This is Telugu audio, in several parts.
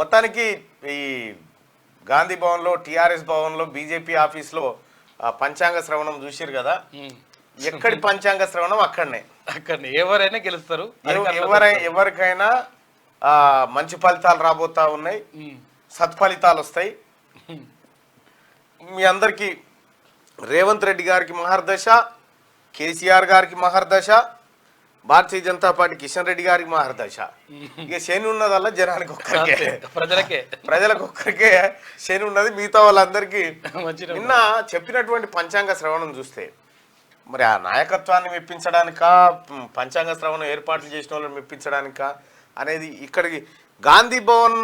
మొత్తానికి ఈ గాంధీ భవన్లో టీఆర్ఎస్ భవన్లో బీజేపీ ఆఫీస్లో పంచాంగ శ్రవణం చూసిరు కదా. ఎక్కడి పంచాంగ శ్రవణం అక్కడనే ఎవరైనా గెలుస్తారు. ఎవరికైనా మంచి ఫలితాలు రాబోతా ఉన్నాయి, సత్ఫలితాలు వస్తాయి. మీ అందరికీ రేవంత్ రెడ్డి గారికి మహర్దశ, కేసీఆర్ గారికి మహర్దశ, భారతీయ జనతా పార్టీ కిషన్ రెడ్డి గారికి మహర్దశ. ఇక శని ఉన్నదల్లా జనానికి ఒక్కరికే, ప్రజలకు ఒక్కరికే శని ఉన్నది. మిగతా వాళ్ళందరికీ నిన్న చెప్పినటువంటి పంచాంగ శ్రవణం చూస్తే మరి ఆ నాయకత్వాన్ని మెప్పించడానికా, పంచాంగ శ్రవణం ఏర్పాట్లు చేసిన వాళ్ళని మెప్పించడానికా అనేది ఇక్కడికి గాంధీ భవన్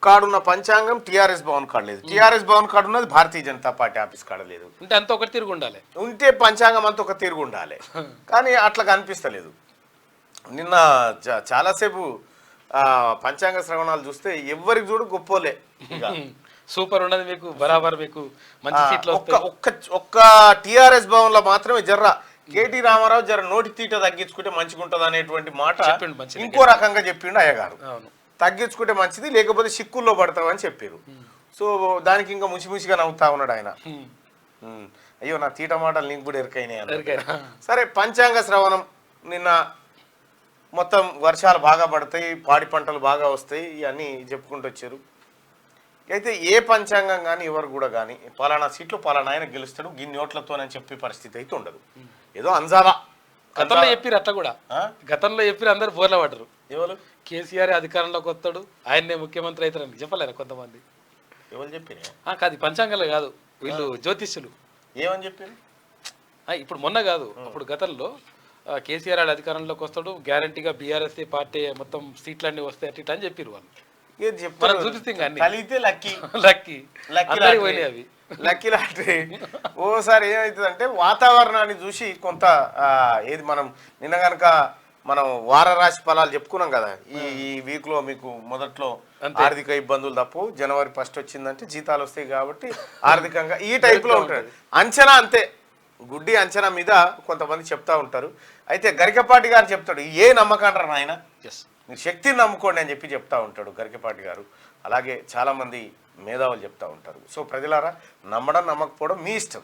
కాడున్న పంచాంగం టీఆర్ఎస్ భవన్ కాడ లేదు, టీఆర్ఎస్ భవన్ కాడు ఉన్నది భారతీయ జనతా పార్టీ ఆఫీస్ కాడ లేదు. అంత ఒక తిరుగు ఉండాలి, ఉంటే పంచాంగం అంతా ఒక తిరుగు ఉండాలి, కానీ అట్లా కనిపిస్తలేదు. నిన్న చాలాసేపు పంచాంగ శ్రవణాలు చూస్తే ఎవరికి చూడు గొప్పోలే, సూపర్ ఉన్నది, మీకు బరాబర్ మీకు మంచి సీట్లు. ఒక్క టీఆర్ఎస్ భవన్ లో మాత్రమే జర్ర కేటీ రామారావు జర నోటి తీట తగ్గించుకుంటే మంచిగా ఉంటుంది అనేటువంటి మాట ఇంకో రకంగా చెప్పిండు అయ్యగారు. తగ్గించుకుంటే మంచిది, లేకపోతే సిక్కుల్లో పడతామని చెప్పారు. సో దానికి ఇంకా ముసిముసిగా నవ్వుతా ఉన్నాడు ఆయన. అయ్యో నా తీట మాటలు నీకు కూడా ఎరికైనాయి. సరే, పంచాంగ శ్రవణం నిన్న మొత్తం వర్షాలు బాగా పడతాయి, పాడి పంటలు బాగా వస్తాయి, ఇవన్నీ చెప్పుకుంటూ వచ్చారు. అయితే ఏ పంచాంగం కానీ ఎవరు కూడా కానీ పలానా సీట్లు పలానా ఆయన గెలుస్తాడు గిన్ని ఓట్లతోనని చెప్పే పరిస్థితి అయితే ఉండదు. ఏదో అంజావా గతంలో చెప్పారు, అట్లా కూడా గతంలో చెప్పారు, అందరు బోర్ల పడ్డరు. ఎవరు? కేసీఆర్ అధికారంలోకి వస్తాడు, ఆయన్నే ముఖ్యమంత్రి అవుతారని చెప్పలేరు కొంతమంది. ఎవరు చెప్పారు? కాదు, పంచాంగాలే కాదు, వీళ్ళు జ్యోతిష్యులు ఏమని చెప్పారు. ఇప్పుడు మొన్న కాదు, అప్పుడు గతంలో కేసీఆర్ అధికారంలోకి వస్తాడు, గ్యారంటీగా బీఆర్ఎస్ పార్టీ మొత్తం సీట్లన్నీ వస్తాయి అట్లా అని చెప్పారు వాళ్ళు. కలిగితే లక్కీ లాటరీ. ఓసారి ఏమవుతుందంటే వాతావరణాన్ని చూసి కొంత ఏది మనం నిన్న కనుక మనం వార రాశి ఫలాలు చెప్పుకున్నాం కదా, ఈ వీక్ లో మీకు మొదట్లో ఆర్థిక ఇబ్బందులు తప్పు, జనవరి 1 వచ్చిందంటే జీతాలు వస్తాయి కాబట్టి ఆర్థికంగా ఈ టైప్ లో ఉంటుంది. అంచనా అంతే, గుడ్డి అంచనా మీద కొంతమంది చెప్తా ఉంటారు. అయితే గరికపాటి గారు చెప్తాడు, ఏ నమ్మకం అంటారు నాయన, మీరు శక్తిని నమ్ముకోండి అని చెప్పి చెప్తా ఉంటాడు గరికపాటి గారు. అలాగే చాలామంది మేధావులు చెప్తా ఉంటారు. సో ప్రజలారా, నమ్మడం నమ్మకపోవడం మీ ఇష్టం,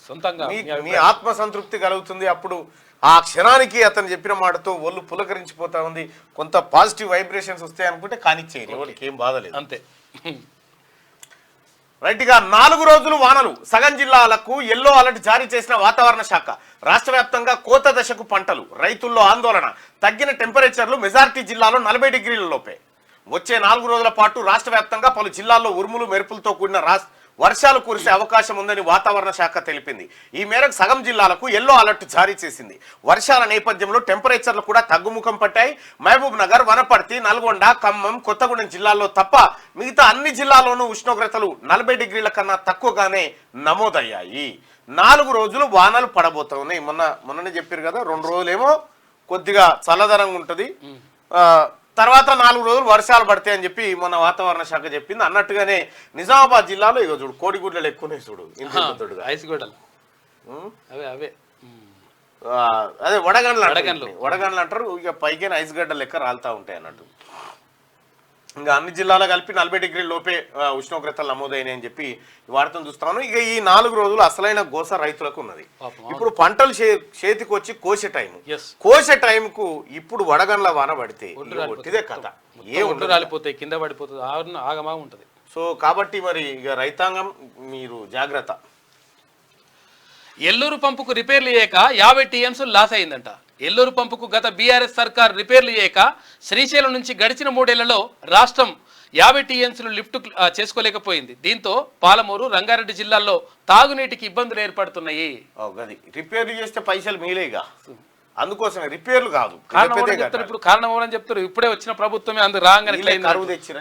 సొంతంగా మీ ఆత్మసంతృప్తి కలుగుతుంది. అప్పుడు ఆ క్షణానికి అతను చెప్పిన మాటతో ఒళ్ళు పులకరించిపోతా ఉంది, కొంత పాజిటివ్ వైబ్రేషన్స్ వస్తాయి అనుకుంటే కానిచ్చేయండి, ఎవరికి ఏం బాధలేదు, అంతే. రైట్గా 4 రోజులు వానలు, సగం జిల్లాలకు ఎల్లో అలర్ట్ జారీ చేసిన వాతావరణ శాఖ. రాష్ట్ర వ్యాప్తంగా కోత దశకు పంటలు, రైతుల్లో ఆందోళన. తగ్గిన టెంపరేచర్లు, మెజారిటీ జిల్లాలో 40 డిగ్రీల లోపే. వచ్చే 4 రోజుల పాటు రాష్ట్ర వ్యాప్తంగా పలు జిల్లాల్లో ఉరుములు మెరుపులతో కూడిన వర్షాలు కురిసే అవకాశం ఉందని వాతావరణ శాఖ తెలిపింది. ఈ మేరకు సగం జిల్లాలకు ఎల్లో అలర్ట్ జారీ చేసింది. వర్షాల నేపథ్యంలో టెంపరేచర్లు కూడా తగ్గుముఖం పట్టాయి. మహబూబ్ నగర్, వనపర్తి, నల్గొండ, ఖమ్మం, కొత్తగూడెం జిల్లాల్లో తప్ప మిగతా అన్ని జిల్లాల్లోనూ ఉష్ణోగ్రతలు 40 డిగ్రీల కన్నా తక్కువగానే నమోదయ్యాయి. 4 రోజులు వానలు పడబోతున్నాయి. మొన్ననే చెప్పారు కదా, 2 రోజులేమో కొద్దిగా చల్లదనంగా ఉంటుంది, తర్వాత 4 రోజులు వర్షాలు పడతాయి అని చెప్పి మొన్న వాతావరణ శాఖ చెప్పింది. అన్నట్టుగానే నిజామాబాద్ జిల్లాలో ఇక చూడు కోడిగుడ్లు ఎక్కువనే చూడు, అదే వడగండ్లు అంటారు. ఇక పైకి ఐస్ గడ్డలు లెక్క రాలుతా ఉంటాయి అన్నట్టు. ఇంకా అన్ని జిల్లాలో కలిపి 40 డిగ్రీల లోపే ఉష్ణోగ్రతలు నమోదైనాయి అని చెప్పి వార్తను చూస్తాను. ఇక ఈ 4 రోజులు అసలైన గోస రైతులకు ఉన్నది. ఇప్పుడు పంటలు చేతికి వచ్చి కోసే టైంకు ఇప్పుడు వడగండ్ల వాన పడితే ఒట్టిదే కథ, ఏ ఒడ్డు రాలిపోతాయి, కింద పడిపోతుంది, ఆగమా ఉంటుంది. సో కాబట్టి మరి ఇక రైతాంగం మీరు జాగ్రత్త. ఎల్లూరు పంపుకు రిపేర్లు చేయక 50 టీఎంస్ లాస్ అయిందంట. ఎల్లూరు పంపుకు గత బీఆర్ఎస్ సర్కార్ రిపేర్లు చేయక శ్రీశైలం నుంచి గడిచిన 3 ఏళ్లలో రాష్ట్రం 50 టీఎంసీలు లిఫ్ట్ చేసుకోలేకపోయింది. దీంతో పాలమూరు, రంగారెడ్డి జిల్లాల్లో తాగునీటికి ఇబ్బందులు ఏర్పడుతున్నాయి. రిపేర్లు చేస్తే పైసలు మీలేగా, అందుకోసమే రిపేర్లు కాదు. ఇప్పుడు కారణం ఎవరని చెప్తారు, ఇప్పుడే వచ్చిన ప్రభుత్వమే అందుకు రాగానే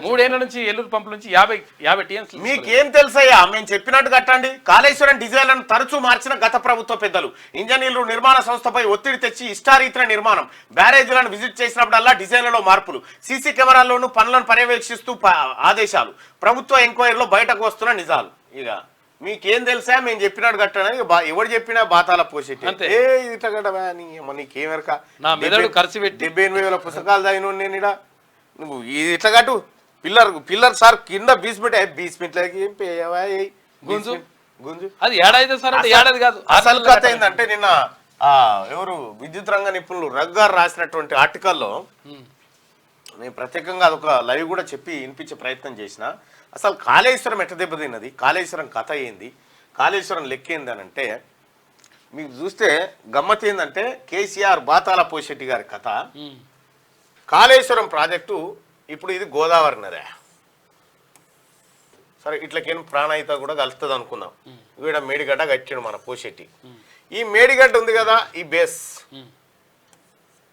3 ఏళ్ల నుంచి ఎల్లూరు పంపుల నుంచి 50 టీఎంసీలు. మీకేం తెలుసయ్యా, మేము చెప్పినట్టు కట్టండి. కాళేశ్వరం డిజైన్లను తరచూ మార్చిన గత ప్రభుత్వ పెద్దలు. ఇంజనీర్లు నిర్మాణ సంస్థపై ఒత్తిడి తెచ్చి ఇష్టారీతిన నిర్మాణం, బ్యారేజీలను విజిట్ చేసినప్పుడల్లా డిజైన్లలో మార్పులు, సీసీ కెమెరాల్లోనూ పనులను పర్యవేక్షిస్తూ ఆదేశాలు, ప్రభుత్వ ఎంక్వైరీలో బయటకు వస్తున్న నిజాలు. ఇక మీకేం తెలుసా, మేము చెప్పినట్టు కట్టడానికి ఎవరు చెప్పినా బాతాల పోసేటి ఇట్లా కట్టవా, నీకేమెరక 78,000 పుస్తకాలు చదివిన నేను నువ్వు ఇట్లా కట్టు పిల్లర్ సార్ కింద బీస్మెంట్ గుంజు గుంజు అది ఏడాది సార్ అంటే ఏడాది కాదు. అసలు కథ ఏంటంటే నిన్న ఎవరు విద్యుత్ రంగ నిపుణులు రగ్గారు రాసినటువంటి ఆర్టికల్లో నేను ప్రత్యేకంగా అదొక లైవ్ కూడా చెప్పి వినిపించే ప్రయత్నం చేసిన. అసలు కాళేశ్వరం ఎట్ట దెబ్బతిన్నది, కాళేశ్వరం కథ ఏంది, కాళేశ్వరం లెక్క ఏంది అని అంటే మీకు చూస్తే గమ్మత్ ఏంటంటే కేసీఆర్ బాతాల పోషెట్టి గారి కథ. కాళేశ్వరం ప్రాజెక్టు ఇప్పుడు ఇది గోదావరి నదే, సరే ఇట్లకేం ప్రాణాయిత కూడా కలుస్తుంది అనుకుందాం. ఇక్కడ మేడిగడ్డ కట్టాడు మన పోషెట్టి. ఈ మేడిగడ్డ ఉంది కదా, ఈ బేస్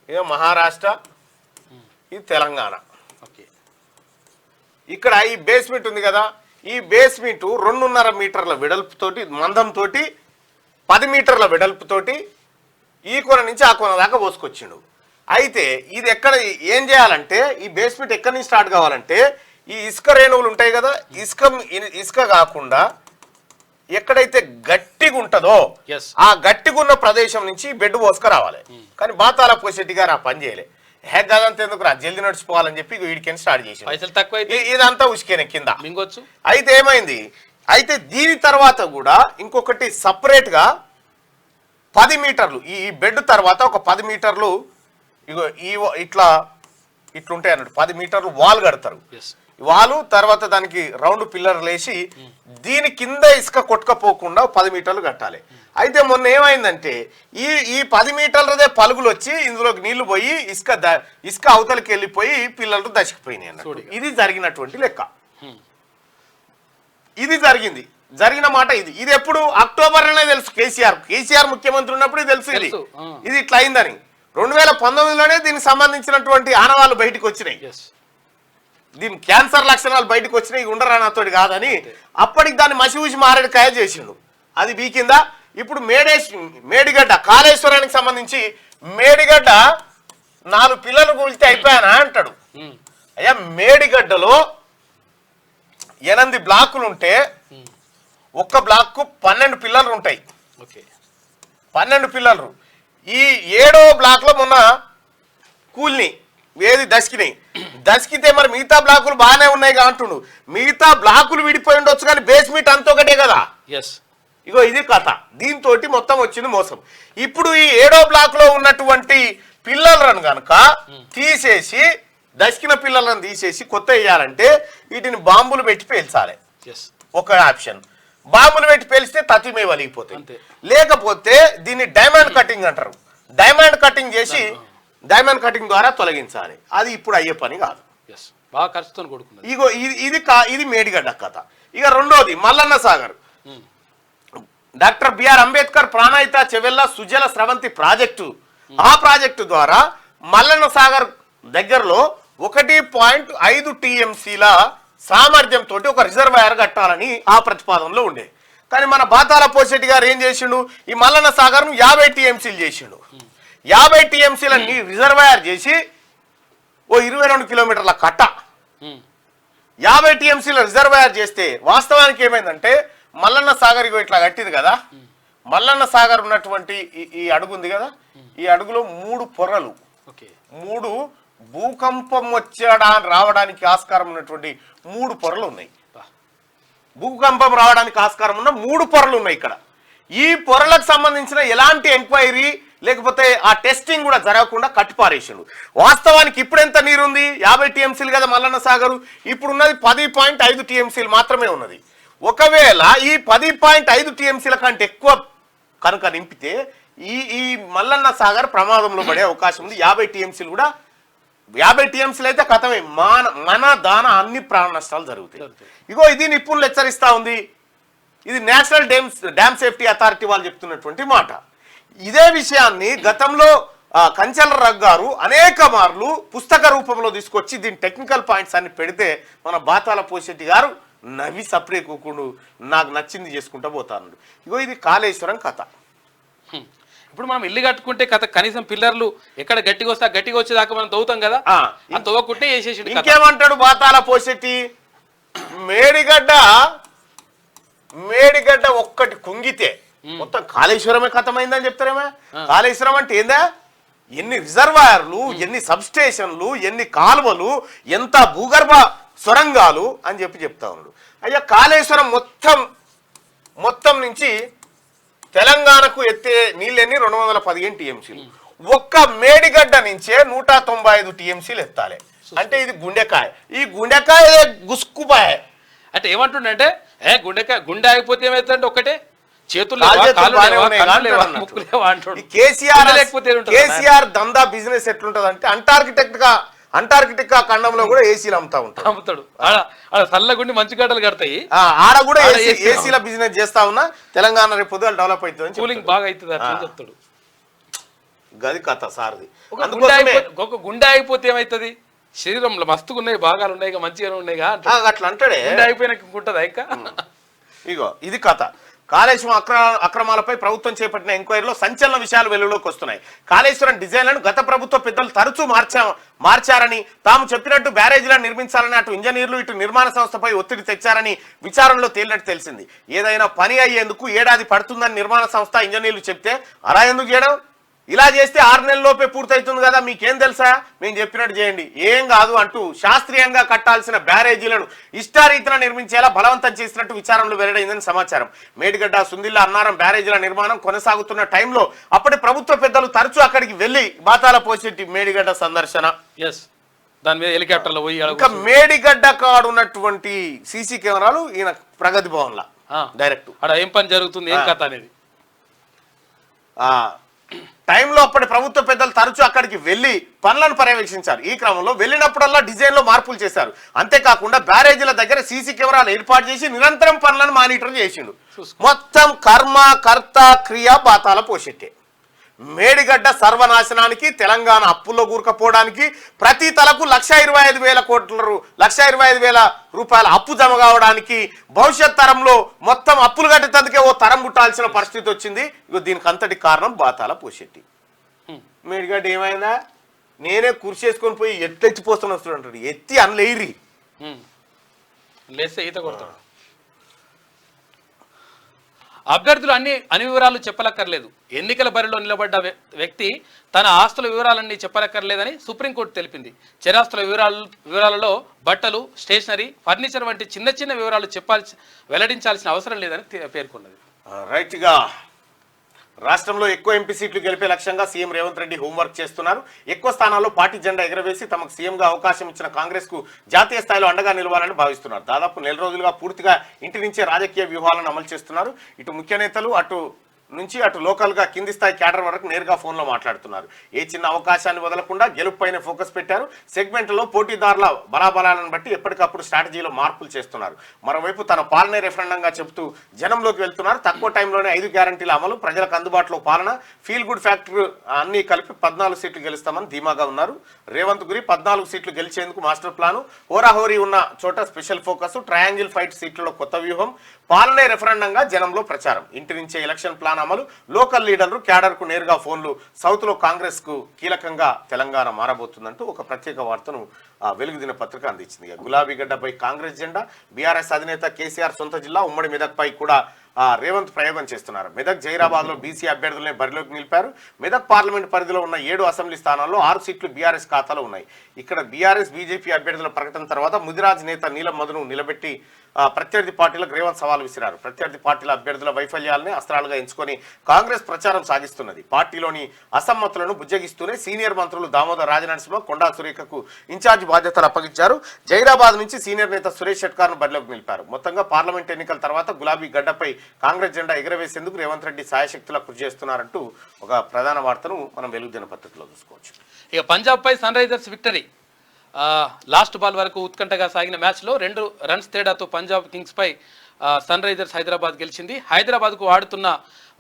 ఇక మహారాష్ట్ర, ఇది తెలంగాణ. ఇక్కడ ఈ బేస్మెంట్ ఉంది కదా, ఈ బేస్మెంట్ 2.5 మీటర్ల వెడల్పుతోటి మందంతో 10 మీటర్ల వెడల్పుతోటి ఈ కొన నుంచి ఆ కొన దాకా పోసుకొచ్చిండు. అయితే ఇది ఎక్కడ ఏం చేయాలంటే ఈ బేస్మెంట్ ఎక్కడి నుంచి స్టార్ట్ కావాలంటే ఈ ఇసుక రేణువులు ఉంటాయి కదా, ఇసుక కాకుండా ఎక్కడైతే గట్టిగా ఉంటుందో ఆ గట్టిగా ఉన్న ప్రదేశం నుంచి బెడ్ పోసుక రావాలి. కానీ బాతాల పోషెట్టి గారు ఆ పని చేయలే. గదంతా ఎందుకు రా జల్దీ నడిచిపోవాలని చెప్పి వీడికి స్టార్ట్ చేసి ఇదంతా ఉసుకేనే కింద. అయితే ఏమైంది, అయితే దీని తర్వాత కూడా ఇంకొకటి సపరేట్ గా 10 మీటర్లు ఈ బెడ్ తర్వాత ఒక 10 మీటర్లు ఇగో ఇట్లుంటాయి అన్నట్టు 10 మీటర్లు వాల్ కడతారు. వాలు తర్వాత దానికి రౌండ్ పిల్లర్లు వేసి దీని కింద ఇసుక కొట్టుకపోకుండా 10 మీటర్లు కట్టాలి. అయితే మొన్న ఏమైందంటే ఈ 10 మీటర్లదే పలుగులు వచ్చి ఇందులోకి నీళ్లు పోయి ఇసుక అవతలకి వెళ్ళిపోయి పిల్లలు దశకిపోయినాయి అన్నట్టు. ఇది జరిగినటువంటి లెక్క. ఇది జరిగిన మాట ఇది ఎప్పుడు అక్టోబర్లోనే తెలుసు కేసీఆర్ ముఖ్యమంత్రి ఉన్నప్పుడు తెలుసు ఇది ఇట్లా అయిందని. 2019లోనే దీనికి సంబంధించినటువంటి ఆనవాళ్ళు బయటకు వచ్చినాయి, దీని క్యాన్సర్ లక్షణాలు బయటకు వచ్చినాయి, ఉండరా నాతోటి కాదని. అప్పటికి దాన్ని మసిఊసి మారేడుకాయ చేసిండు, అది బీకిందా. ఇప్పుడు మేడిగడ్డ కాళేశ్వరానికి సంబంధించి మేడిగడ్డ 4 పిల్లలు కూల్చితే అయిపోయానా అంటాడు. అయ్యా మేడిగడ్డలో 8 బ్లాకులు ఉంటే ఒక్క బ్లాక్ 12 పిల్లర్లు ఉంటాయి. 12 పిల్లర్లు. ఈ 7వ బ్లాక్ లో మొన్న కూల్ని ఏది దశకితే మరి మిగతా బ్లాకులు బాగానే ఉన్నాయి అంటుండు. మిగతా బ్లాకులు విడిపోయి ఉండొచ్చు కానీ బేస్మెంట్ అంత ఒకటే కదా. ఇగో ఇది కథ. దీంతో మొత్తం వచ్చింది మోసం. ఇప్పుడు ఈ 7వ బ్లాక్ లో ఉన్నటువంటి పిల్లలను కనుక తీసేసి దశకిన పిల్లలను తీసేసి కొత్త వేయాలంటే వీటిని బాంబులు పెట్టి పేల్చాలి. ఒక ఆప్షన్. బాంబులు పెట్టి పేలిస్తే తతిమే వలిగిపోతాయి. లేకపోతే దీన్ని డైమండ్ కటింగ్ అంటారు. డైమండ్ కటింగ్ చేసి డైమండ్ కటింగ్ ద్వారా తొలగించాలి. అది ఇప్పుడు అయ్యే పని కాదు. ఇగో ఇది మేడిగడ్డ కథ. ఇక రెండోది Mallanna Sagar. Doctor BR Ambedkar ప్రాణాయిత Chevella Sujala Sravanthi project. ఆ ప్రాజెక్టు ద్వారా మల్లన్న సాగర్ దగ్గరలో 1.5 టీఎంసీల సామర్థ్యంతో ఒక రిజర్వాయర్ కట్టాలని ఆ ప్రతిపాదనలో ఉండే. కానీ మన బాతాల పోషెట్టి గారు ఏం చేసిండు, ఈ మల్లన్న సాగర్ను 50 టీఎంసీలు చేసిండు. 50 టీఎంసీల రిజర్వాయర్ చేసి ఓ 22 కిలోమీటర్ల కట్ట 50 టీఎంసీల రిజర్వాయర్ చేస్తే వాస్తవానికి ఏమైందంటే మల్లన్న సాగర్ ఇట్లా కట్టింది కదా, మల్లన్న సాగర్ ఉన్నటువంటి ఈ అడుగు ఉంది కదా, ఈ అడుగులో 3 పొరలు, 3 భూకంపం రావడానికి ఆస్కారం ఉన్నటువంటి 3 పొరలు ఉన్నాయి. భూకంపం రావడానికి ఆస్కారం ఉన్న 3 పొరలు ఉన్నాయి ఇక్కడ. ఈ పొరలకు సంబంధించిన ఎలాంటి ఎంక్వైరీ లేకపోతే ఆ టెస్టింగ్ కూడా జరగకుండా కట్టిపారేసిండు. వాస్తవానికి ఇప్పుడు ఎంత నీరుంది, 50 టీఎంసీలు కదా మల్లన్న సాగరు, ఇప్పుడున్నది 10.5 టీఎంసీలు మాత్రమే ఉన్నది. ఒకవేళ ఈ 10.5 టీఎంసీల కంటే ఎక్కువ కనుక నింపితే ఈ మల్లన్న సాగర్ ప్రమాదంలో పడే అవకాశం ఉంది. 50 టీఎంసీలు కూడా 50 టీఎంసీలు అయితే కథమే, మన దాన అన్ని ప్రాణ నష్టాలు జరుగుతాయి. ఇగో ఇది నిపుణులు హెచ్చరిస్తా ఉంది. ఇది నేషనల్ డ్యామ్ సేఫ్టీ అథారిటీ వాళ్ళు చెప్తున్నటువంటి మాట. ఇదే విషయాన్ని గతంలో కంచెల రగ్గారు అనేక మార్లు పుస్తక రూపంలో తీసుకొచ్చి దీని టెక్నికల్ పాయింట్స్ అన్ని పెడితే మన బాతాల పోషెట్టి గారు నవ్వి సపరే కూకుండు నాకు నచ్చింది చేసుకుంటా పోతాను. ఇగో ఇది కాళేశ్వరం కథ. ఇప్పుడు మనం ఇల్లు కట్టుకుంటే కథ కనీసం పిల్లర్లు ఎక్కడ గట్టిగా వస్తే గట్టిగా వచ్చేదాకా మనం తవ్వుతాం కదా, తవ్వకుంటే వేసేసి. ఇంకేమంటాడు బాతాల పోషెట్టి, మేడిగడ్డ ఒక్కటి కుంగితే మొత్తం కాళేశ్వరమే కథమైందని చెప్తారేమో. కాళేశ్వరం అంటే ఏందా, ఎన్ని రిజర్వాయర్లు, ఎన్ని సబ్ స్టేషన్లు, ఎన్ని కాలువలు, ఎంత భూగర్భ సొరంగాలు అని చెప్తా ఉన్నాడు. అయ్యా కాళేశ్వరం మొత్తం నుంచి తెలంగాణకు ఎత్తే నీళ్ళెన్ని 215 టీఎంసీలు. ఒక్క మేడిగడ్డ నుంచే 195 టీఎంసీలు ఎత్తాలి. అంటే ఇది గుండెకాయ. ఈ గుండెకాయ గుస్కుపాయ. అంటే ఏమంటుండే గుండె ఆగిపోతే ఏమైతుందంటే ఒక్కటే చేతులు కేసీఆర్ దందా బిజినెస్ ఎట్లుంటది అంటే అంటార్కిటికా ఖండంలో కూడా ఏసీలు అమ్ముతాడు. చల్లగుండి మంచి గడ్డలు కడతాయి. ఆడ కూడా ఏసీల బిజినెస్ చేస్తా ఉన్నా. తెలంగాణ రేపు పొద్దుగా డెవలప్ అవుతుంది, కూలింగ్ బాగా అవుతుంది అట్లా చెప్తాడు. గది కథ సార్ది. ఒక గుండె ఆగిపోతే ఏమైతుంది? శరీరంలో మస్తుగా ఉన్నాయి, భాగాలు ఉన్నాయి, మంచిగానే ఉన్నాయి. అట్లా అంటాడే. గుండె ఆగిపోయినాక ఉంటుందా ఇంకా? ఇగో ఇది కథ. కాళేశ్వరం అక్రమాలపై ప్రభుత్వం చేపట్టిన ఎంక్వైరీలో సంచలన విషయాలు వెలుగులోకి వస్తున్నాయి. కాళేశ్వరం డిజైన్లను గత ప్రభుత్వ పెద్దలు తరచూ మార్చారని, తాము చెప్పినట్టు బ్యారేజీలను నిర్మించాలని అటు ఇంజనీర్లు ఇటు నిర్మాణ సంస్థపై ఒత్తిడి తెచ్చారని విచారణలో తేలినట్టు తెలిసింది. ఏదైనా పని అయ్యేందుకు ఏడాది పడుతుందని నిర్మాణ సంస్థ ఇంజనీర్లు చెప్తే అలా ఎందుకు చేయడం? ఇలా చేస్తే 6 నెలల్లోపే పూర్తవుతుంది కదా, మీకేం తెలుసా, మేము చెప్పినట్టు చేయండి, ఏం కాదు అంటూ శాస్త్రీయంగా కట్టాల్సిన బ్యారేజీలను ఇష్టారీతిన నిర్మించేలా బలవంతం చేసినట్టు విచారణలో వెల్లడైందని సమాచారం. మేడిగడ్డ, సుందిల్ల, అన్నారం బ్యారేజీల నిర్మాణం కొనసాగుతున్న టైంలో అప్పటి ప్రభుత్వ పెద్దలు తరచూ అక్కడికి వెళ్లి బాతాల పోసేటి మేడిగడ్డ సందర్శన. దాని మీద హెలికాప్టర్లో పోయి ఇంకా మేడిగడ్డ కాడు ఉన్నటువంటి సీసీ కెమెరాలు ఈయన ప్రగతి భవన్ లా డైరెక్ట్ అక్కడ ఏం పని జరుగుతుంది, ఏం కథ అనేది టైంలో అప్పటి ప్రభుత్వ పెద్దలు తరచూ అక్కడికి వెళ్లి పనులను పర్యవేక్షించారు. ఈ క్రమంలో వెళ్ళినప్పుడల్లా డిజైన్ లో మార్పులు చేశారు. అంతేకాకుండా బ్యారేజీల దగ్గర సీసీ కెమెరాలు ఏర్పాటు చేసి నిరంతరం పనులను మానిటర్ చేసిండు. మొత్తం కర్మ కర్త క్రియ బాతాల పోషెట్టే. మేడిగడ్డ సర్వనాశనానికి, తెలంగాణ అప్పుల్లో కూరుకపోవడానికి, ప్రతి తలకు 1,25,000 రూపాయల అప్పు జమ కావడానికి, భవిష్యత్ తరంలో మొత్తం అప్పులు కట్టేందుకే ఓ తరం పుట్టాల్సిన పరిస్థితి వచ్చింది. ఇగో దీనికి అంతటి కారణం బాతాల పోషెట్టి. మేడిగడ్డ ఏమైందా, నేనే కుర్చేసుకొని పోయి ఎత్తెచ్చిపోతున్నా చూడండి, ఎత్తి అనలేరి లేస్తే ఈత కొడతాడు. అభ్యర్థులు అన్ని వివరాలు చెప్పలక్కర్లేదు. ఎన్నికల బరిలో నిలబడ్డ వ్యక్తి తన ఆస్తుల వివరాలన్నీ చెప్పలక్కర్లేదని సుప్రీంకోర్టు తెలిపింది. చరాస్తుల వివరాలలో బట్టలు, స్టేషనరీ, ఫర్నిచర్ వంటి చిన్న చిన్న వివరాలు వెల్లడించాల్సిన అవసరం లేదని పేర్కొన్నది. రైట్గా రాష్ట్రంలో ఎక్కువ ఎంపీ సీట్లు గెలిపే లక్ష్యంగా సీఎం రేవంత్ రెడ్డి హోంవర్క్ చేస్తున్నారు. ఎక్కువ స్థానాల్లో పార్టీ జెండా ఎగరవేసి తమకు సీఎంగా అవకాశం ఇచ్చిన కాంగ్రెస్ కు జాతీయ స్థాయిలో అండగా నిలవాలని భావిస్తున్నారు. దాదాపు నెల రోజులుగా పూర్తిగా ఇంటి నుంచే రాజకీయ వ్యూహాలను అమలు చేస్తున్నారు. ఇటు ముఖ్య నేతలు అటు లోకల్గా కింది స్థాయి క్యాడర్ వరకు నేరుగా ఫోన్లో మాట్లాడుతున్నారు. ఏ చిన్న అవకాశాన్ని వదలకుండా గెలుపుపైనే ఫోకస్ పెట్టారు. సెగ్మెంట్లో పోటీదారుల బలాబలాలను బట్టి ఎప్పటికప్పుడు స్ట్రాటజీలో మార్పులు చేస్తున్నారు. మరోవైపు తన పాలనే రెఫరెండంగా చెబుతూ జనంలోకి వెళ్తున్నారు. తక్కువ టైంలోనే 5 గ్యారంటీల అమలు, ప్రజలకు అందుబాటులో పాలన, ఫీల్ గుడ్ ఫ్యాక్టర్ అన్ని కలిపి 14 సీట్లు గెలుస్తామని ధీమాగా ఉన్నారు. రేవంత్ గురి 14 సీట్లు గెలిచేందుకు మాస్టర్ ప్లాను, హోరాహోరీ ఉన్న చోట స్పెషల్ ఫోకస్, ట్రయాంగిల్ ఫైట్ సీట్లలో కొత్త వ్యూహం, పాలనే రెఫరెండంగా జనంలో ప్రచారం, ఇంటి నుంచే ఎలక్షన్ ప్లాన్ అమలు, లోకల్ లీడర్లు క్యాడర్ కు నేరుగా ఫోన్లు, సౌత్ లో కాంగ్రెస్ కు కీలకంగా తెలంగాణ మారబోతుందంటూ ఒక ప్రత్యేక వార్తను వెలుగుదిన పత్రిక అందించింది. గులాబీ గడ్డపై కాంగ్రెస్ జెండా, బీఆర్ఎస్ అధినేత కేసీఆర్ సొంత జిల్లా ఉమ్మడి మెదక్ పై కూడా రేవంత్ ప్రయోగం చేస్తున్నారు. మెదక్, జైరాబాద్ లో బీసీ అభ్యర్థులనే బరిలోకి నిలిపారు. మెదక్ పార్లమెంట్ పరిధిలో ఉన్న 7 అసెంబ్లీ స్థానాల్లో 6 సీట్లు బీఆర్ఎస్ ఖాతాలో ఉన్నాయి. ఇక్కడ బీఆర్ఎస్, బీజేపీ అభ్యర్థుల ప్రకటన తర్వాత ముదిరాజ్ నేత నీలం మధును నిలబెట్టి ప్రత్యర్థి పార్టీలకు రేవంత్ సవాల్ విసిరారు. ప్రత్యర్థి పార్టీల అభ్యర్థుల వైఫల్యాలనే అస్త్రాలుగా ఎంచుకొని కాంగ్రెస్ ప్రచారం సాగిస్తున్నది. పార్టీలోని అసమ్మతులను బుజ్జగిస్తూనే సీనియర్ మంత్రులు దామోదర్ రాజనరసింహ, కొండా సురేఖకు ఇన్ఛార్జి బాధ్యతలు అప్పగించారు. జైరాబాద్ నుంచి సీనియర్ నేత సురేష్ షెట్కార్ను బరిలోకి నిలిపారు. మొత్తంగా పార్లమెంట్ ఎన్నికల తర్వాత గులాబీ గడ్డపై కాంగ్రెస్ జెండా ఎగరవేసేందుకు రేవంత్ రెడ్డి సాయశక్తులా కృషి చేస్తున్నారంటూ ఒక ప్రధాన వార్తను మనం వెలుగు దినపత్రికలో చూసుకోవచ్చు. ఇక పంజాబ్ పై Sunrisers victory. Last ball వరకు ఉత్కంఠగా సాగిన మ్యాచ్లో 2 రన్స్ తేడాతో పంజాబ్ కింగ్స్ పై సన్ రైజర్స్ హైదరాబాద్ గెలిచింది. హైదరాబాద్కు ఆడుతున్న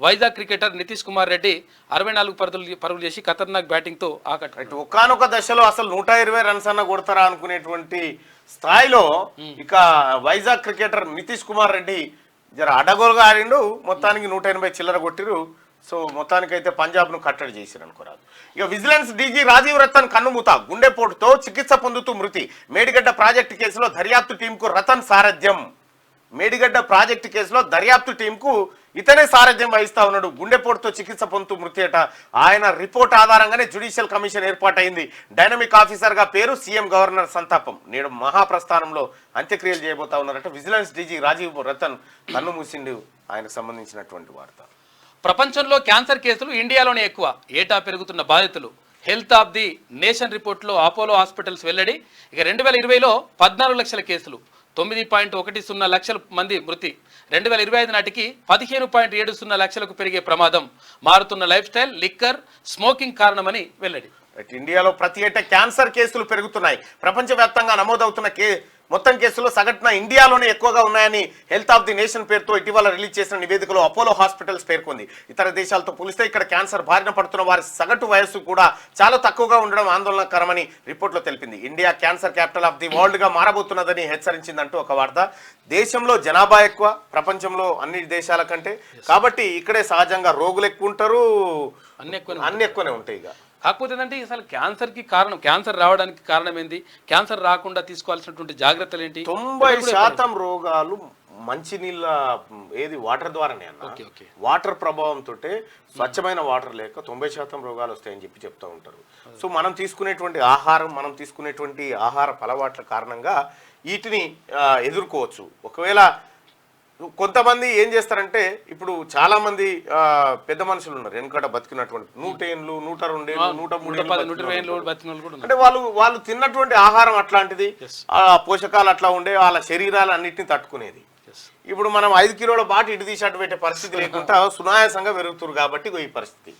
వైజాగ్ క్రికెటర్ నితీష్ కుమార్ రెడ్డి 64 పరుగులు చేసి ఖతర్నాక్ బ్యాటింగ్తో ఆకట్టు. ఒకానొక దశలో అసలు 120 రన్స్ అన్న కొడతారా అనుకునేటువంటి స్థాయిలో ఇక వైజాగ్ క్రికెటర్ నితీష్ కుమార్ రెడ్డి జర అడగోలుగా ఆడిండు. మొత్తానికి 180 చిల్లర కొట్టిరు. సో మొత్తానికైతే పంజాబ్ను కట్టడి చేసిరు అనుకోరాదు. ఇక విజిలెన్స్ డీజీ రాజీవ్ రతన్ కన్నుమూత, గుండెపోటుతో చికిత్స పొందుతూ మృతి. మేడిగడ్డ ప్రాజెక్టు కేసులో దర్యాప్తు టీంకు రతన్ సారథ్యం. మేడిగడ్డ ప్రాజెక్టు కేసులో దర్యాప్తు టీంకు ఇతనే సారథ్యం వహిస్తా ఉన్నాడు. గుండెపోటుతో చికిత్స పొందుతూ మృతియట. ఆయన రిపోర్ట్ ఆధారంగానే జ్యుడిషియల్ కమిషన్ ఏర్పాటైంది. డైనమిక్ ఆఫీసర్గా పేరు, సీఎం గవర్నర్ సంతాపం. నేడు మహాప్రస్థానంలో అంత్యక్రియలు చేయబోతా ఉన్నారట. విజిలెన్స్ డీజీ రాజీవ్ రతన్ కన్ను మూసిండు. ఆయనకు సంబంధించినటువంటి వార్త. ప్రపంచంలో క్యాన్సర్ కేసులు ఇండియాలోనే ఎక్కువ. ఏటా పెరుగుతున్న బాధితులు. హెల్త్ ఆఫ్ ది నేషన్ రిపోర్ట్లో అపోలో హాస్పిటల్స్ వెల్లడి. ఇక 2020లో 14 లక్షల కేసులు, 9.10 లక్షల మంది మృతి. 2025 నాటికి 15.70 లక్షలకు పెరిగే ప్రమాదం. మారుతున్న లైఫ్ స్టైల్, లిక్కర్, స్మోకింగ్ కారణమని వెల్లడి. ఇండియాలో ప్రతి ఏటా క్యాన్సర్ కేసులు పెరుగుతున్నాయి. ప్రపంచవ్యాప్తంగా నమోదవుతున్న మొత్తం కేసుల్లో సగటున ఇండియాలోనే ఎక్కువగా ఉన్నాయని హెల్త్ ఆఫ్ ది నేషన్ పేరుతో ఇటీవల రిలీజ్ చేసిన నివేదికలో అపోలో హాస్పిటల్స్ పేర్కొంది. ఇతర దేశాలతో పోలిస్తే ఇక్కడ క్యాన్సర్ బారిన పడుతున్న వారి సగటు వయస్సు కూడా చాలా తక్కువగా ఉండడం ఆందోళనకరమని రిపోర్ట్లో తెలిపింది. India cancer capital of the world గా మారబోతున్నదని హెచ్చరించిందంటూ ఒక వార్త. దేశంలో జనాభా ఎక్కువ ప్రపంచంలో అన్ని దేశాల కంటే, కాబట్టి ఇక్కడే సహజంగా రోగులు ఎక్కువ ఉంటారు, అన్ని ఎక్కువనే ఉంటాయి. ఇక కాకపోతే ఏంటంటే అసలు క్యాన్సర్కి కారణం, క్యాన్సర్ రావడానికి కారణం ఏంటి, క్యాన్సర్ రాకుండా తీసుకోవాల్సినటువంటి జాగ్రత్తలు ఏంటి? 90% రోగాలు మంచినీళ్ళ వాటర్ ద్వారానే అన్న. వాటర్ ప్రభావంతో స్వచ్ఛమైన వాటర్ లేక 90% రోగాలు వస్తాయని చెప్తూ ఉంటారు. సో మనం తీసుకునేటువంటి ఆహార అలవాట్ల కారణంగా వీటిని ఎదుర్కోవచ్చు. ఒకవేళ కొంతమంది ఏం చేస్తారంటే, ఇప్పుడు చాలా మంది పెద్ద మనుషులు ఉన్నారు వెనుకట బతికినటువంటి 100 ఏళ్ళు, 102 ఏళ్ళు, 103 ఏళ్ళు, అంటే వాళ్ళు తిన్నటువంటి ఆహారం అట్లాంటిది, పోషకాలు అట్లా ఉండే, వాళ్ళ శరీరాలు అన్నిటిని తట్టుకునేది. ఇప్పుడు మనం 5 కిలోల బాటి ఇటు తీసి అటు పెట్టే పరిస్థితి లేకుండా సునాయాసంగా పెరుగుతున్నారు. కాబట్టి ఈ పరిస్థితి.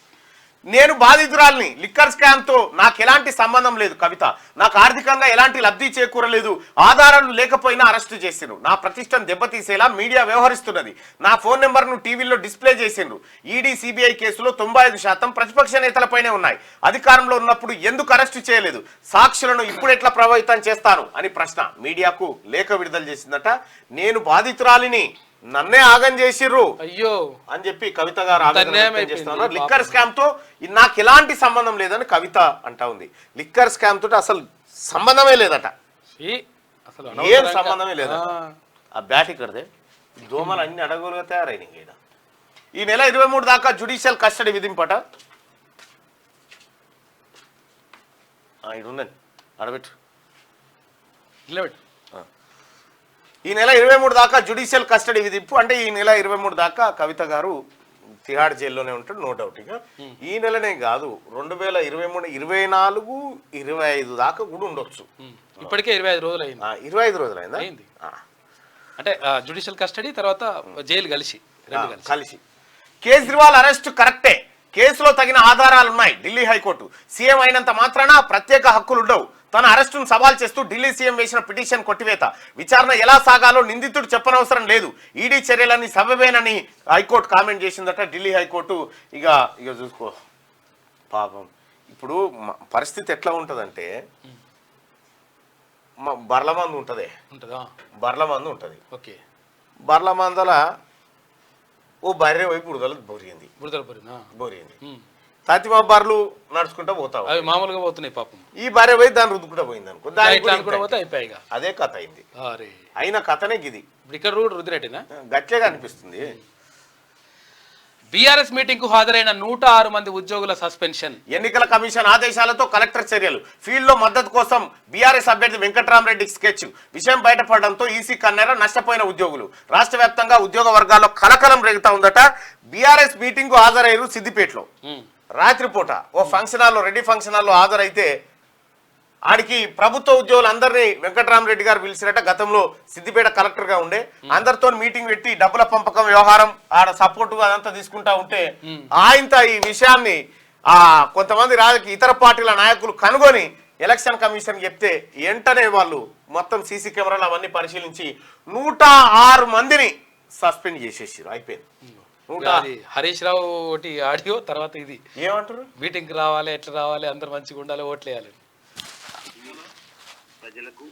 నేను బాధితురాల్ని. లిక్కర్ స్కామ్ తో నాకు ఎలాంటి సంబంధం లేదు కవిత. నాకు ఆర్థికంగా ఎలాంటి లబ్ధి చేకూరలేదు. ఆధారాలు లేకపోయినా అరెస్టు చేసిండ్రు. నా ప్రతిష్టను దెబ్బతీసేలా మీడియా వ్యవహరిస్తున్నది. నా ఫోన్ నెంబర్ను టీవీలో డిస్ప్లే చేసిండ్రు. ఈడీ, సిబిఐ కేసులో 95% ప్రతిపక్ష నేతలపైనే ఉన్నాయి. అధికారంలో ఉన్నప్పుడు ఎందుకు అరెస్టు చేయలేదు? సాక్షులను ఇప్పుడు ఎట్లా ప్రభావితం చేస్తాను అని ప్రశ్న మీడియాకు లేఖ విడుదల చేసిందట. నేను బాధితురాలిని, నన్నే ఆగం చేసిర్రు అయ్యో అని చెప్పి కవిత గారు చేస్తున్నారు. లిక్కర్ స్కామ్ తో నాకు ఎలాంటి సంబంధం లేదని కవిత అంటా ఉంది. లిక్కర్ స్కామ్ తోటి అసలు సంబంధమే లేదట, ఏం సంబంధమే లేదట. ఆ బ్యాట్ ఇక్కడదే దోమలు అన్ని అడగులుగా తయారైనాయి. ఈ నెల 23 దాకా జ్యుడిషియల్ కస్టడీ విధింపట. ఇది ఉందండి, అడబెట్టు. ఈ నెల 23 దాకా జ్యుడిషియల్ కస్టడీ విధింపు. అంటే ఈ నెల 23 దాకా కవిత గారు తిహాడ్ జైల్లోనే ఉంటాడు, నో డౌట్. ఇక ఈ నెలనే కాదు, 2023, 24, 25 దాకా కూడా ఉండొచ్చు. ఇప్పటికే 25 రోజులు అయింది. 25 రోజులు అయిందా? అంటే జ్యుడిషియల్ కస్టడీ తర్వాత జైలు కలిసి. కేజ్రీవాల్ అరెస్ట్ కరెక్టే, కేసులో తగిన ఆధారాలున్నాయి. ఢిల్లీ హైకోర్టు. సీఎం అయినంత మాత్రాన ప్రత్యేక హక్కులుండవు. తన అరెస్టును సవాల్ చేస్తూ ఢిల్లీ సీఎం వేసిన పిటిషన్ కొట్టివేత. విచారణ ఎలా సాగాలో నిందితుడు చెప్పనవసరం లేదు. ఈడీ చర్యలని సబబేనని హైకోర్టు కామెంట్ చేసిందట. ఢిల్లీ హైకోర్టు ఇక చూసుకో పాపం. ఇప్పుడు పరిస్థితి ఎట్లా ఉంటుందంటే, బర్ల మందు ఉంటుంది, బర్ల మందు ఉంటుంది. బర్ల మందల ఓ బర్రె వైపు బొరిగింది. తతిమా బర్రెలు నడుచుకుంటా పోతావు, అవి మామూలుగా పోతున్నాయి పాపం. ఈ భార్య పోయి దాన్ని రుద్దుకుంటా పోయింది అనుకో, అదే కథ అయింది. అయిన కథనే గిది. ఇక్కడ రుద్దిరెడ్డినా గట్టిగా అనిపిస్తుంది. బీఆర్ఎస్ మీటింగ్ కు హాజరైన 106 మంది ఉద్యోగుల సస్పెన్షన్. ఎన్నికల కమిషన్ ఆదేశాలతో కలెక్టర్ చర్యలు. ఫీల్డ్ లో మద్దతు కోసం బీఆర్ఎస్ అభ్యర్థి వెంకట్రామరెడ్డి స్కెచ్. విషయం బయటపడడంతో ఈసీ కన్నెర నష్టపోయిన ఉద్యోగులు. రాష్ట్ర వ్యాప్తంగా ఉద్యోగ వర్గాల్లో కలకలం రేగుతా ఉందట. బీఆర్ఎస్ మీటింగ్ కు హాజరయ్యారు సిద్దిపేటలో. రాత్రిపూట ఓ ఫంక్షన్ హాల్లో, రెడ్డి ఫంక్షన్ హాల్లో హాజరైతే ఆడికి ప్రభుత్వ ఉద్యోగులు అందరినీ వెంకట్రామరెడ్డి గారు పిలిచినట్ట. గతంలో సిద్దిపేట కలెక్టర్ గా ఉండే, అందరితో మీటింగ్ పెట్టి డబ్బుల పంపకం వ్యవహారం ఆడ సపోర్టు అదంతా తీసుకుంటా ఉంటే ఆయనతో ఈ విషయాన్ని కొంతమంది ఇతర పార్టీల నాయకులు కనుగొని ఎలక్షన్ కమిషన్ చెప్తే వెంటనే వాళ్ళు మొత్తం సీసీ కెమెరాలు అవన్నీ పరిశీలించి 106 మందిని సస్పెండ్ చేసేసారు. అయిపోయింది. హరీష్ రావు ఒకటి ఆడియో, తర్వాత ఇది ఏమంటారు, మీటింగ్ రావాలి, ఎట్లా రావాలి, అందరు మంచిగా ఉండాలి, ఓట్లు వేయాలి. ప్రజలకు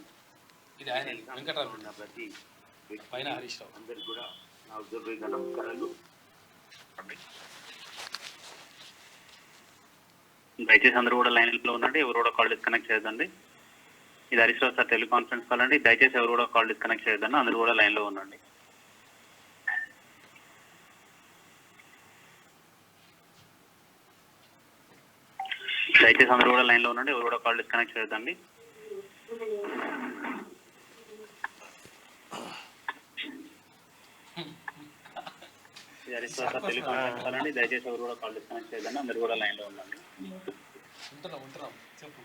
ఇది ఆయన వెంకటరామరెడ్డి పైన హరీష్ రావు. అందరికి కూడా నా ఉద్యోగ నమస్కారాలు. దయచేసి అందరూ కూడా లైన్లో ఉండండి, ఎవరు కూడా కాల్ డిస్కనెక్ట్ చేయొద్దండి. ఇది Harish Rao sir teleconference call అండి. దయచేసి ఎవరు కూడా కాల్ డిస్కనెక్ట్ చేయొద్దండి, అందరూ కూడా లైన్లో ఉండండి. దయచేసి అందరూ కూడా లైన్ లో ఉండండి. ఎవరు కూడా కాల్ డిస్కనెక్ట్ చేయొద్దండి. దయచేసి ఎవరు కూడా కాల్ డిస్కనెక్ట్ చేయొద్దండి. అందరూ కూడా లైన్ లో ఉండండి. చెప్పు.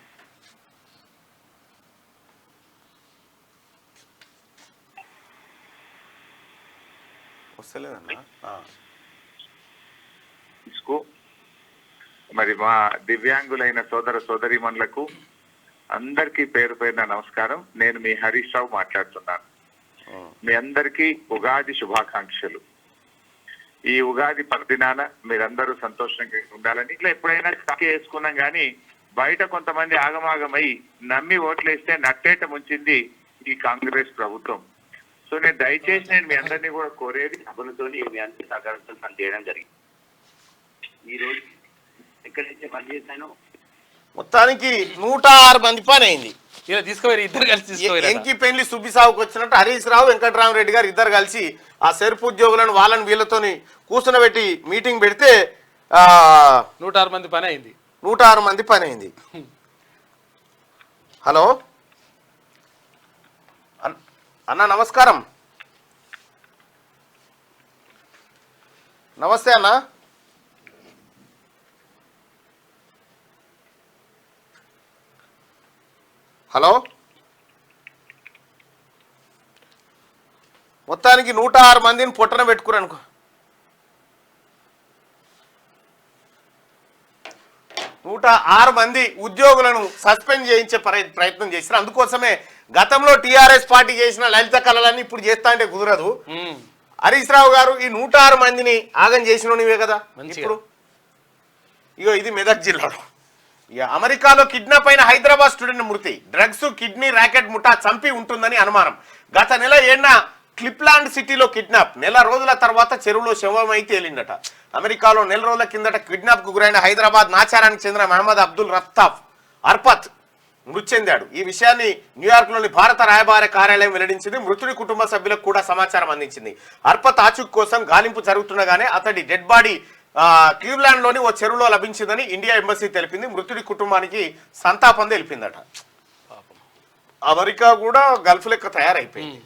మరి మా దివ్యాంగులైన సోదర సోదరీమణులకు అందరికీ పేరు పేరున నమస్కారం. నేను మీ హరీష్ రావు మాట్లాడుతున్నాను. మీ అందరికీ ఉగాది శుభాకాంక్షలు. ఈ ఉగాది పర్వదినాన మీరందరూ సంతోషంగా ఉండాలని. ఇట్లా ఎప్పుడైనా కాకి వేసుకున్నాం కానీ బయట కొంతమంది ఆగమాగమై నమ్మి ఓట్లేస్తే నట్టేట ముంచింది ఈ కాంగ్రెస్ ప్రభుత్వం. సో దయచేసి నేను మీ అందరినీ కూడా కోరేది సభలతో మీ అందరి సహకారంతో పనిచేయడం జరిగింది. ఈ రోజు ఎక్కడైతే పనిచేశానో మొత్తానికి 106 మంది పని అయింది. ఇలా తీసుకోవాలి, ఇద్దరు కలిసి తీసుకోవాలి. ఎంకి పెళ్లి సుబ్బిసాగుకు వచ్చినట్టు హరీష్ రావు వెంకటరామరెడ్డి గారు ఇద్దరు కలిసి ఆ సెర్పు ఉద్యోగులను వాళ్ళని వీళ్ళతోని కూర్చునబెట్టి మీటింగ్ పెడితే 106 మంది పని అయింది. 106 మంది పని అయింది. హలో అన్న, నమస్కారం. నమస్తే అన్న. హలో, మొత్తానికి 106 మందిని పొట్టన పెట్టుకురు అనుకో. 106 మంది ఉద్యోగులను సస్పెండ్ చేయించే ప్రయత్నం చేశారు. అందుకోసమే గతంలో టీఆర్ఎస్ పార్టీ చేసిన లలిత కళలన్నీ ఇప్పుడు చేస్తా అంటే కుదరదు. హరీష్ రావు గారు ఈ 106 మందిని ఆగం చేసినవే కదా. ఇప్పుడు ఇగో ఇది మెదక్ జిల్లాలో ఇక అమెరికాలో కిడ్నాప్ అయిన హైదరాబాద్ స్టూడెంట్ మృతి. డ్రగ్స్, కిడ్నీ ర్యాకెట్ ముఠా చంపి ఉంటుందని అనుమానం. గత నెల ఏడున క్లిప్లాండ్ సిటీలో కిడ్నాప్. నెల రోజుల తర్వాత చెరువులో శవమై తేలిందట. అమెరికాలో నెల రోజుల కిందట కిడ్నాప్ కు గురైన హైదరాబాద్ నాచారానికి చెందిన మహమ్మద్ అబ్దుల్ రఫ్తాఫ్ అర్పత్ మృతి చెందాడు. ఈ విషయాన్ని న్యూయార్క్లోని భారత రాయబార కార్యాలయం వెల్లడించింది. మృతుడి కుటుంబ సభ్యులకు కూడా సమాచారం అందించింది. అర్పత్ ఆచూక్ కోసం గాలింపు జరుగుతుండగానే అతడి డెడ్ బాడీ క్లీవ్లాండ్ లోని ఓ చెరువులో లభించిందని ఇండియా ఎంబసీ తెలిపింది. మృతుడి కుటుంబానికి సంతాపం తెలిపిందట. అమెరికా కూడా గల్ఫ్ లెక్క తయారైపోయింది.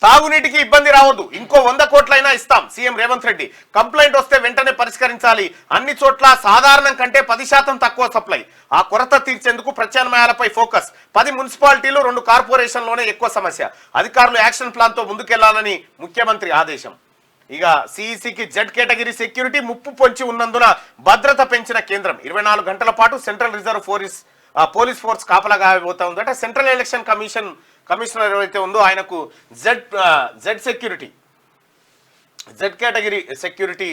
తాగునీటికి ఇబ్బంది రావద్దు, ఇంకో 100 కోట్లైనా ఇస్తాం. సీఎం రేవంత్ రెడ్డి. కంప్లైంట్ వస్తే వెంటనే పరిష్కరించాలి. అన్ని చోట్ల సాధారణం కంటే 10% తక్కువ సప్లై. ఆ కొరత తీర్చేందుకు ప్రత్యామ్నాయాలపై ఫోకస్. 10 మున్సిపాలిటీలు, 2 కార్పొరేషన్లోనే ఎక్కువ సమస్య. అధికారులు యాక్షన్ ప్లాన్ తో ముందుకెళ్లాలని ముఖ్యమంత్రి ఆదేశం. ఇక సిఈసికి జెడ్ కేటగిరీ సెక్యూరిటీ ముప్పు పొంచి ఉన్నందున భద్రత పెంచిన కేంద్రం. 24 గంటల పాటు సెంట్రల్ రిజర్వ్ పోలీస్ ఫోర్స్ కాపలాగా పోతా ఉందట. సెంట్రల్ ఎలక్షన్ కమిషనర్ ఎవరైతే ఉందో ఆయనకు జెడ్ కేటగిరీ సెక్యూరిటీ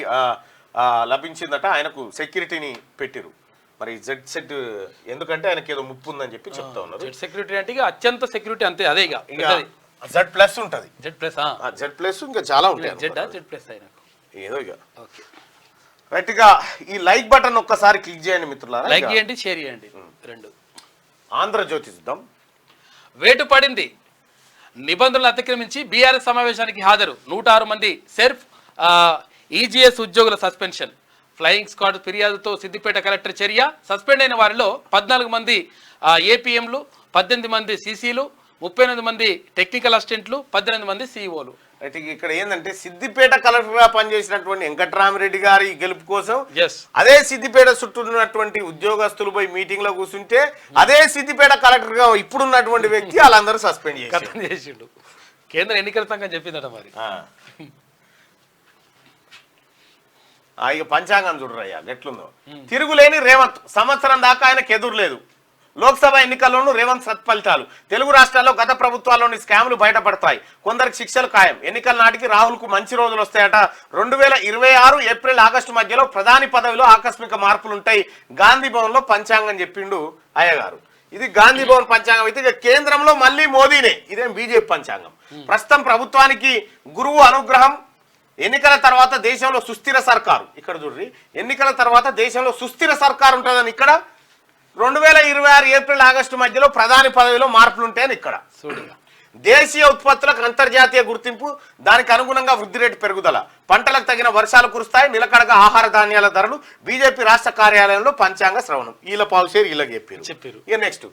లభించిందట. ఆయనకు సెక్యూరిటీని పెట్టిరు. మరి జెడ్ ఎందుకంటే ఆయనకి ఏదో ముప్పు ఉందని చెప్పి చెప్తా ఉన్నారు. జెడ్ సెక్యూరిటీ అంటే ఇక అత్యంత సెక్యూరిటీ అంతే. అదే ఇక జెడ్ ప్లస్ ఉంటుంది. జెడ్ ప్లస్ ఇంకా చాలా ఉంటాయి. జెడ్ ప్లస్ ఏదో ఇక రైట్ గా ఈ లైక్ బటన్ ఒక్కసారి క్లిక్ చేయండి మిత్రులారా. లైక్ చేయండి, షేర్ చేయండి. 2 ఆంధ్రజ్యోతి చూద్దాం. వేటు పడింది. నిబంధనలు అతిక్రమించి బీఆర్ఎస్ సమావేశానికి హాజరు 106 మంది సెర్ఫ్ ఈజీఎస్ ఉద్యోగుల సస్పెన్షన్. ఫ్లయింగ్ స్క్వాడ్ ఫిర్యాదుతో సిద్దిపేట కలెక్టర్ చర్య. సస్పెండ్ అయిన వారిలో 14 మంది ఏపీఎంలు, 18 మంది సీసీలు, 38 మంది టెక్నికల్ అసిస్టెంట్లు, 18 మంది సీఈఓలు. అయితే ఇక్కడ ఏంటంటే సిద్దిపేట కలెక్టర్ గా పనిచేసినటువంటి వెంకటరామరెడ్డి గారి గెలుపు కోసం అదే సిద్దిపేట చుట్టూ ఉన్నటువంటి ఉద్యోగస్తులు పోయి మీటింగ్ లో కూర్చుంటే అదే సిద్దిపేట కలెక్టర్ గా ఇప్పుడున్నటువంటి వ్యక్తి వాళ్ళందరూ సస్పెండ్ చేసిండు. కేంద్ర ఎన్నికల సంఘం చెప్పిందట మరి. ఇక పంచాంగం చూడరయ్యా ఎట్లుందో. తిరుగులేని రేవంత్. సంవత్సరం దాకా ఆయనకు ఎదురులేదు. లోక్సభ ఎన్నికల్లోనూ రేవంత్ సత్ఫలితాలు. తెలుగు రాష్ట్రాల్లో గత ప్రభుత్వాల్లోని స్కాములు బయటపడతాయి. కొందరికి శిక్షలు ఖాయం. ఎన్నికల నాటికి రాహుల్ కు మంచి రోజులు వస్తాయట. 2026 ఏప్రిల్ ఆగస్టు మధ్యలో ప్రధాని పదవిలో ఆకస్మిక మార్పులుంటాయి. గాంధీ భవన్ లో పంచాంగం చెప్పిండు అయ్యగారు. ఇది గాంధీ భవన్ పంచాంగం అయితే ఇక కేంద్రంలో మళ్ళీ మోదీనే. ఇదేం బీజేపీ పంచాంగం. ప్రస్తుతం ప్రభుత్వానికి గురువు అనుగ్రహం. ఎన్నికల తర్వాత దేశంలో సుస్థిర సర్కారు. ఇక్కడ చూడ్రి, ఎన్నికల తర్వాత దేశంలో సుస్థిర సర్కారు ఉంటుందని ఇక్కడ 2026 ఏప్రిల్ ఆగస్టు మధ్యలో ప్రధాని పదవిలో మార్పులుంటాయని ఇక్కడ. దేశీయ ఉత్పత్తులకు అంతర్జాతీయ గుర్తింపు, దానికి అనుగుణంగా వృద్ధి రేటు పెరుగుదల, పంటలకు తగిన వర్షాలు కురుస్తాయి, నిలకడగా ఆహార ధాన్యాల ధరలు, బీజేపీ రాష్ట్ర కార్యాలయంలో పంచాంగ శ్రవణం. ఈల పావుసేరు ఇలా చెప్పారు. ఇక నెక్స్ట్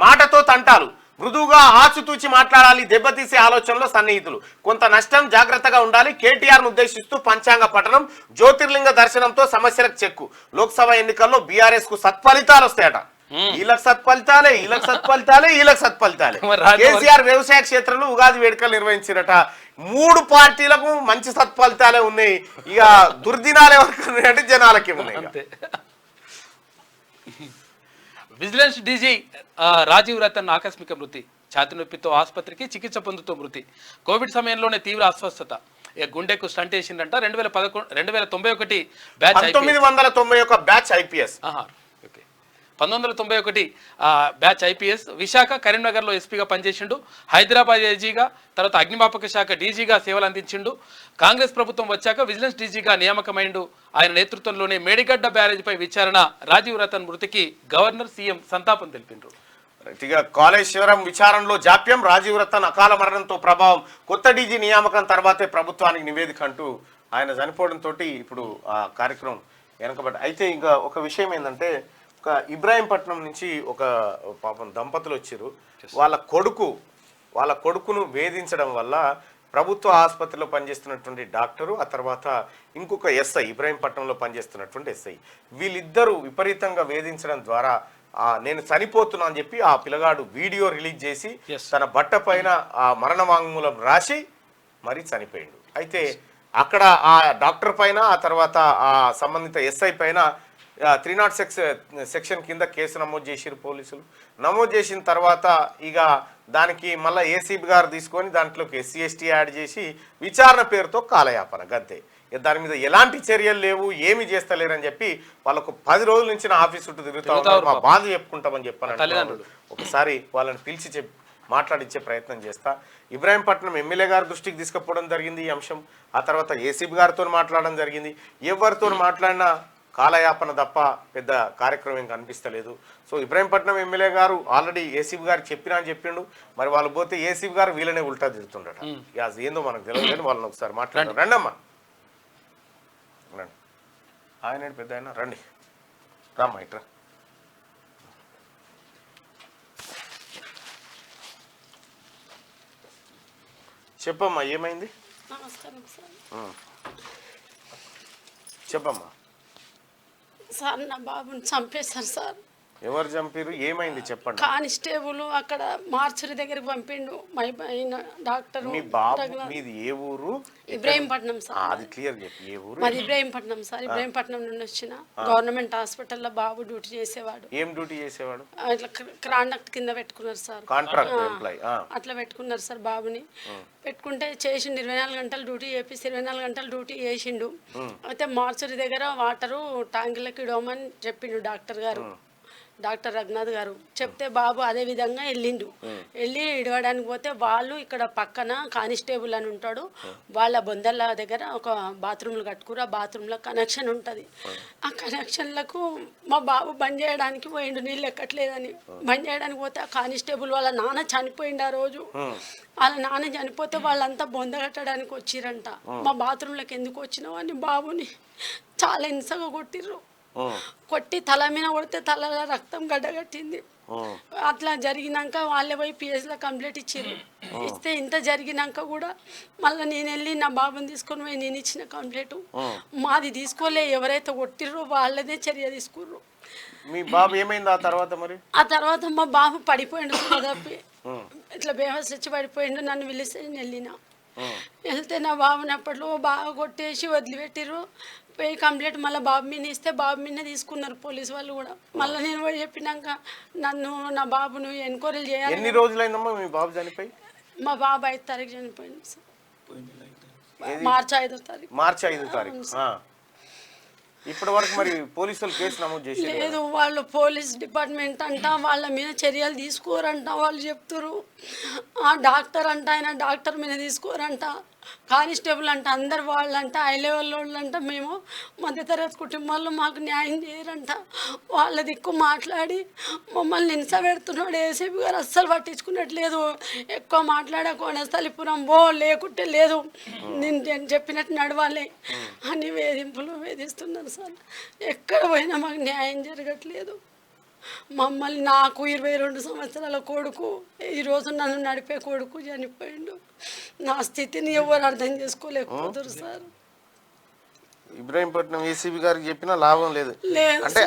మాటతో తంటాలు, మృదువుగా ఆచితూచి మాట్లాడాలి, దెబ్బతీసే ఆలోచనలో సన్నిహితులు, కొంత నష్టం, జాగ్రత్తగా ఉండాలి, కేటీఆర్ ను ఉద్దేశిస్తూ పంచాంగ పఠనం, జ్యోతిర్లింగ దర్శనంతో సమస్యలకు చెక్కు, లోక్సభ ఎన్నికల్లో బీఆర్ఎస్ కు సత్ఫలితాలు వస్తాయట. వీళ్ళకి సత్ఫలితాలే, వీళ్ళకి సత్ఫలితాలే, వీళ్ళకి సత్ఫలితాలే. కేసీఆర్ వ్యవసాయ క్షేత్రంలో ఉగాది వేడుకలు నిర్వహించిరట. 3 పార్టీలకు మంచి సత్ఫలితాలే ఉన్నాయి. ఇక దుర్దినాలే వరకు జనాలకి ఉన్నాయి. విజిలెన్స్ డీజీ రాజీవ్ రతన్ ఆకస్మిక మృతి, ఛాతి నొప్పితో ఆసుపత్రికి చికిత్స పొందుతూ మృతి. కోవిడ్ సమయంలోనే తీవ్ర అస్వస్థత, గుండెకు స్టంట్ వేసిందంట. 2091 batch 1991 batch IPS. 1991 batch IPS. Visakha, కరీంనగర్లో ఎస్పీగా పనిచేసిండు. హైదరాబాద్ ఏజీగా, తర్వాత అగ్నిమాపక శాఖ డీజీగా సేవలు అందించిండు. కాంగ్రెస్ ప్రభుత్వం వచ్చాక విజిలెన్స్ డీజీగా నియామకమైండు. ఆయన నేతృత్వంలోనే మేడిగడ్డ బ్యారేజ్పై విచారణ. రాజీవ్ రతన్ మృతికి గవర్నర్, సీఎం సంతాపం తెలిపిండ్రు. ఇక కాళేశ్వరం విచారణలో జాప్యం, రాజీవ్ రతన్ అకాల మరణంతో ప్రభావం, కొత్త డీజీ నియామకం తర్వాతే ప్రభుత్వానికి నివేదిక అంటూ ఆయన చనిపోవడంతో ఇప్పుడు ఆ కార్యక్రమం వెనకబడ్డ. అయితే ఇంకా ఒక విషయం ఏంటంటే, ఒక ఇబ్రాహీంపట్నం నుంచి ఒక పాపం దంపతులు వచ్చారు. వాళ్ళ కొడుకును వేధించడం వల్ల ప్రభుత్వ ఆసుపత్రిలో పనిచేస్తున్నటువంటి డాక్టరు, ఆ తర్వాత ఇంకొక ఎస్ఐ, ఇబ్రాహీంపట్నంలో పనిచేస్తున్నటువంటి ఎస్ఐ, వీళ్ళిద్దరూ విపరీతంగా వేధించడం ద్వారా నేను చనిపోతున్నా అని చెప్పి ఆ పిల్లగాడు వీడియో రిలీజ్ చేసి తన బట్ట పైన ఆ మరణ వాంగ్మూలం రాసి మరీ చనిపోయాడు. అయితే అక్కడ ఆ డాక్టర్ పైన, ఆ తర్వాత ఆ సంబంధిత ఎస్ఐ పైన 306 సెక్షన్ కింద కేసు నమోదు చేసిరు పోలీసులు. నమోదు చేసిన తర్వాత ఇక దానికి మళ్ళీ ఏసీబీ గారు తీసుకొని దాంట్లోకి SC/ST యాడ్ చేసి విచారణ పేరుతో కాలయాపన గంతే. దాని మీద ఎలాంటి చర్యలు లేవు, ఏమి చేస్తలేరని చెప్పి వాళ్ళకు 10 రోజుల నుంచి నా ఆఫీస్ చుట్టూ తిరుగుతా ఉన్నారు. మా బాధ చెప్పుకుంటామని చెప్పాను. ఒకసారి వాళ్ళని పిలిచి మాట్లాడించే ప్రయత్నం చేస్తా. ఇబ్రాహీంపట్నం ఎమ్మెల్యే గారి దృష్టికి తీసుకుపోవడం జరిగింది ఈ అంశం. ఆ తర్వాత ఏసీబీ గారితో మాట్లాడడం జరిగింది. ఎవరితో మాట్లాడినా కాలయాపన తప్ప పెద్ద కార్యక్రమం ఏం కనిపిస్తలేదు. సో ఇబ్రాహీంపట్నం ఎమ్మెల్యే గారు ఆల్రెడీ ఏసీబీ గారికి చెప్పినా అని చెప్పిండు. మరి వాళ్ళు పోతే ఏసీబీ గారు వీళ్ళనే ఉల్టా తిరుగుతుండట. అది ఏందో మనకు తెలియదు. వాళ్ళని ఒకసారి మాట్లాడారు. రండమ్మా, రండి. ఆయన పెద్ద ఆయన, రండి, రామ్మా ఇట్రా. చెప్పమ్మా, ఏమైంది? చెప్పమ్మా. సార్, నా బాబుని చంపేశారు సార్. ఎవరు చంపారు, ఏమైంది చెప్పండి. కానిస్టేబుల్ అక్కడ మార్చురి దగ్గరికి పంపిండు. డాక్టర్. మీ బాబు మీది ఏ ఊరు? ఇబ్రాహీంపట్నం సార్. అది క్లియర్ చెప్పి, ఏ ఊరు? మాది ఇబ్రాహీంపట్నం సార్. ఇబ్రాహీంపట్నం నుండి వచ్చిన గవర్నమెంట్ హాస్పిటల్లో బాబు డ్యూటీ చేసేవాడు. ఏం డ్యూటీ చేసేవాడు? ఇట్లా కాంట్రాక్ట్ కింద పెట్టుకున్నారు సార్. Contract employee. అట్లా పెట్టుకున్నారు సార్ బాబుని. పెట్టుకుంటే చేసిండు 24 గంటలు డ్యూటీ చేపిస్తే 24 గంటలు డ్యూటీ చేసిండు. అయితే మార్చురి దగ్గర వాటరు ట్యాంకులకి ఇడవమని చెప్పిండు డాక్టర్ గారు, డాక్టర్ రఘునాథ్ గారు. చెప్తే బాబు అదే విధంగా వెళ్ళి ఇడవడానికి పోతే వాళ్ళు ఇక్కడ పక్కన కానిస్టేబుల్ అని ఉంటాడు, వాళ్ళ బొందల దగ్గర ఒక బాత్రూమ్లు కట్టుకురు. ఆ బాత్రూంలో కనెక్షన్ ఉంటుంది. ఆ కనెక్షన్లకు మా బాబు బంద్ చేయడానికి పోయిండు, నీళ్ళు ఎక్కట్లేదని. బంద్ చేయడానికి పోతే ఆ కానిస్టేబుల్ వాళ్ళ నాన్న చనిపోయిండు. ఆ రోజు వాళ్ళ నాన్న చనిపోతే వాళ్ళంతా బొంద కట్టడానికి వచ్చిరంట. మా బాత్రూంలోకి ఎందుకు వచ్చినావు అని బాబుని చాలా హింసగా కొట్టిర్రు. కొట్టి తల మీద కొడితే తలలో రక్తం గడ్డగట్టింది. అట్లా జరిగినాక వాళ్ళే పోయి పిఎస్లో కంప్లైంట్ ఇచ్చారు. ఇస్తే ఇంత జరిగినాక కూడా మళ్ళీ నేను వెళ్ళి నా బాబుని తీసుకొని పోయి నేను ఇచ్చిన కంప్లైంట్ మాది తీసుకోలే, ఎవరైతే కొట్టిర్రో వాళ్ళదే చర్య తీసుకుర్రు. మీ బాబు ఏమైంది ఆ తర్వాత? మరి ఆ తర్వాత మా బాబు పడిపోయిండు తప్పి, ఇట్లా బేహస్ వచ్చి పడిపోయిండు. నన్ను పిలిస్తే నేను వెళ్ళిన. వెళ్తే నా బాబుని అప్పట్లో బాగా కొట్టేసి వదిలిపెట్టిర్రు. పోయి కంప్లైంట్ మళ్ళీ బాబు మీద ఇస్తే బాబు మీద తీసుకున్నారు పోలీసు వాళ్ళు కూడా. మళ్ళీ నేను పోయి చెప్పినాక నన్ను నా బాబును ఎంక్వైరీలు చేయాలి. ఎన్ని రోజులైందమ్మా మీ బాబు చనిపోయి? మా బాబు 5 తారీఖు చనిపోయింది సార్. మార్చి 5వ తారీఖు. మార్చి 5వ తారీఖు. ఇప్పటి వరకు మరి పోలీసులు కేసు నమోదు చేసి లేదు. వాళ్ళు పోలీస్ డిపార్ట్మెంట్ అంట వాళ్ళ మీద చర్యలు తీసుకోరంట వాళ్ళు చెప్తారు. ఆ డాక్టర్ అంట ఆయన డాక్టర్ మీద తీసుకోరంట. కానిస్టేబుల్ అంట అందరు వాళ్ళంట హై లెవెల్ వాళ్ళంట మేము మధ్యతరగతి కుటుంబాల్లో మాకు న్యాయం చేయరంట. వాళ్ళ దిక్కు మాట్లాడి మమ్మల్ని హింస పెడుతున్నాడు. ఏసీబీ గారు అస్సలు పట్టించుకున్నట్లేదు. ఎక్కువ మాట్లాడే కోనస్థలిపురం లేకుంటే లేదు, నేను చెప్పినట్టు నడవాలి అని వేధిస్తున్నారు సార్. ఎక్కడ పోయినా మాకు న్యాయం జరగట్లేదు. మమ్మల్ని నాకు 22 సంవత్సరాల కొడుకు, ఈరోజు నన్ను నడిపే కొడుకు చనిపోయిండు. నా స్థితిని ఎవరు అర్థం చేసుకోలేకపోతారు సార్. ఇబ్రాహీంపట్నం ఏసీబీ గారికి చెప్పినా లాభం లేదు. అంటే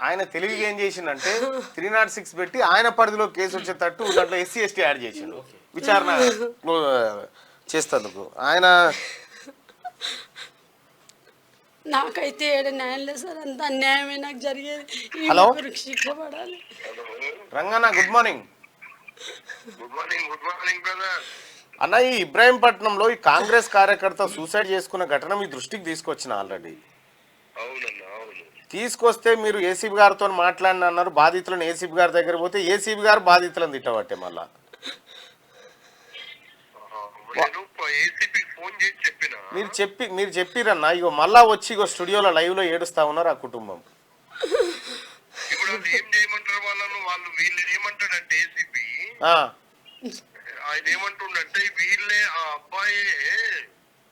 ఆయన తెలివిగా ఏం చేసిండంటే 306 పెట్టి ఆయన పరిధిలో కేసు వచ్చేటట్టు దాంట్లో ఎస్సీ ఎస్టీ యాడ్ చేసిండు విచారణ చేస్తేందుకు. ఆయన నాకైతే ఏడ న్యాయం లేదు సార్, అంత అన్యాయమే నాకు జరిగేది. హలో శిక్ష పడాలి. Ranganna good morning. Good morning brother. అన్న, ఈ ఇబ్రాహీంపట్నంలో ఈ కాంగ్రెస్ కార్యకర్త సూసైడ్ చేసుకున్న ఘటన మీ దృష్టికి తీసుకొచ్చిన ఆల్రెడీ. అవునన్నా, అవును. తీసుకొస్తే మీరు ఏసీబీ గారితో మాట్లాడిన అన్నారు. బాధితులను ఏసీబీ గారి దగ్గర పోతే ఏసీబీ గారు బాధితులను తిట్టబట్టే మళ్ళా. మీరు చెప్పిరన్నా, ఇగో మళ్ళా వచ్చి ఇగో స్టూడియోలో లైవ్ లో ఏడుస్తా ఉన్నారు ఆ కుటుంబం. ఇప్పుడు వాళ్ళు ఏం చేయమంటారు వాళ్ళను? వీళ్ళు ఏమంటాడంటే ఏసీపీ ఆయన ఏమంటుండంటే వీళ్ళే ఆ అబ్బాయి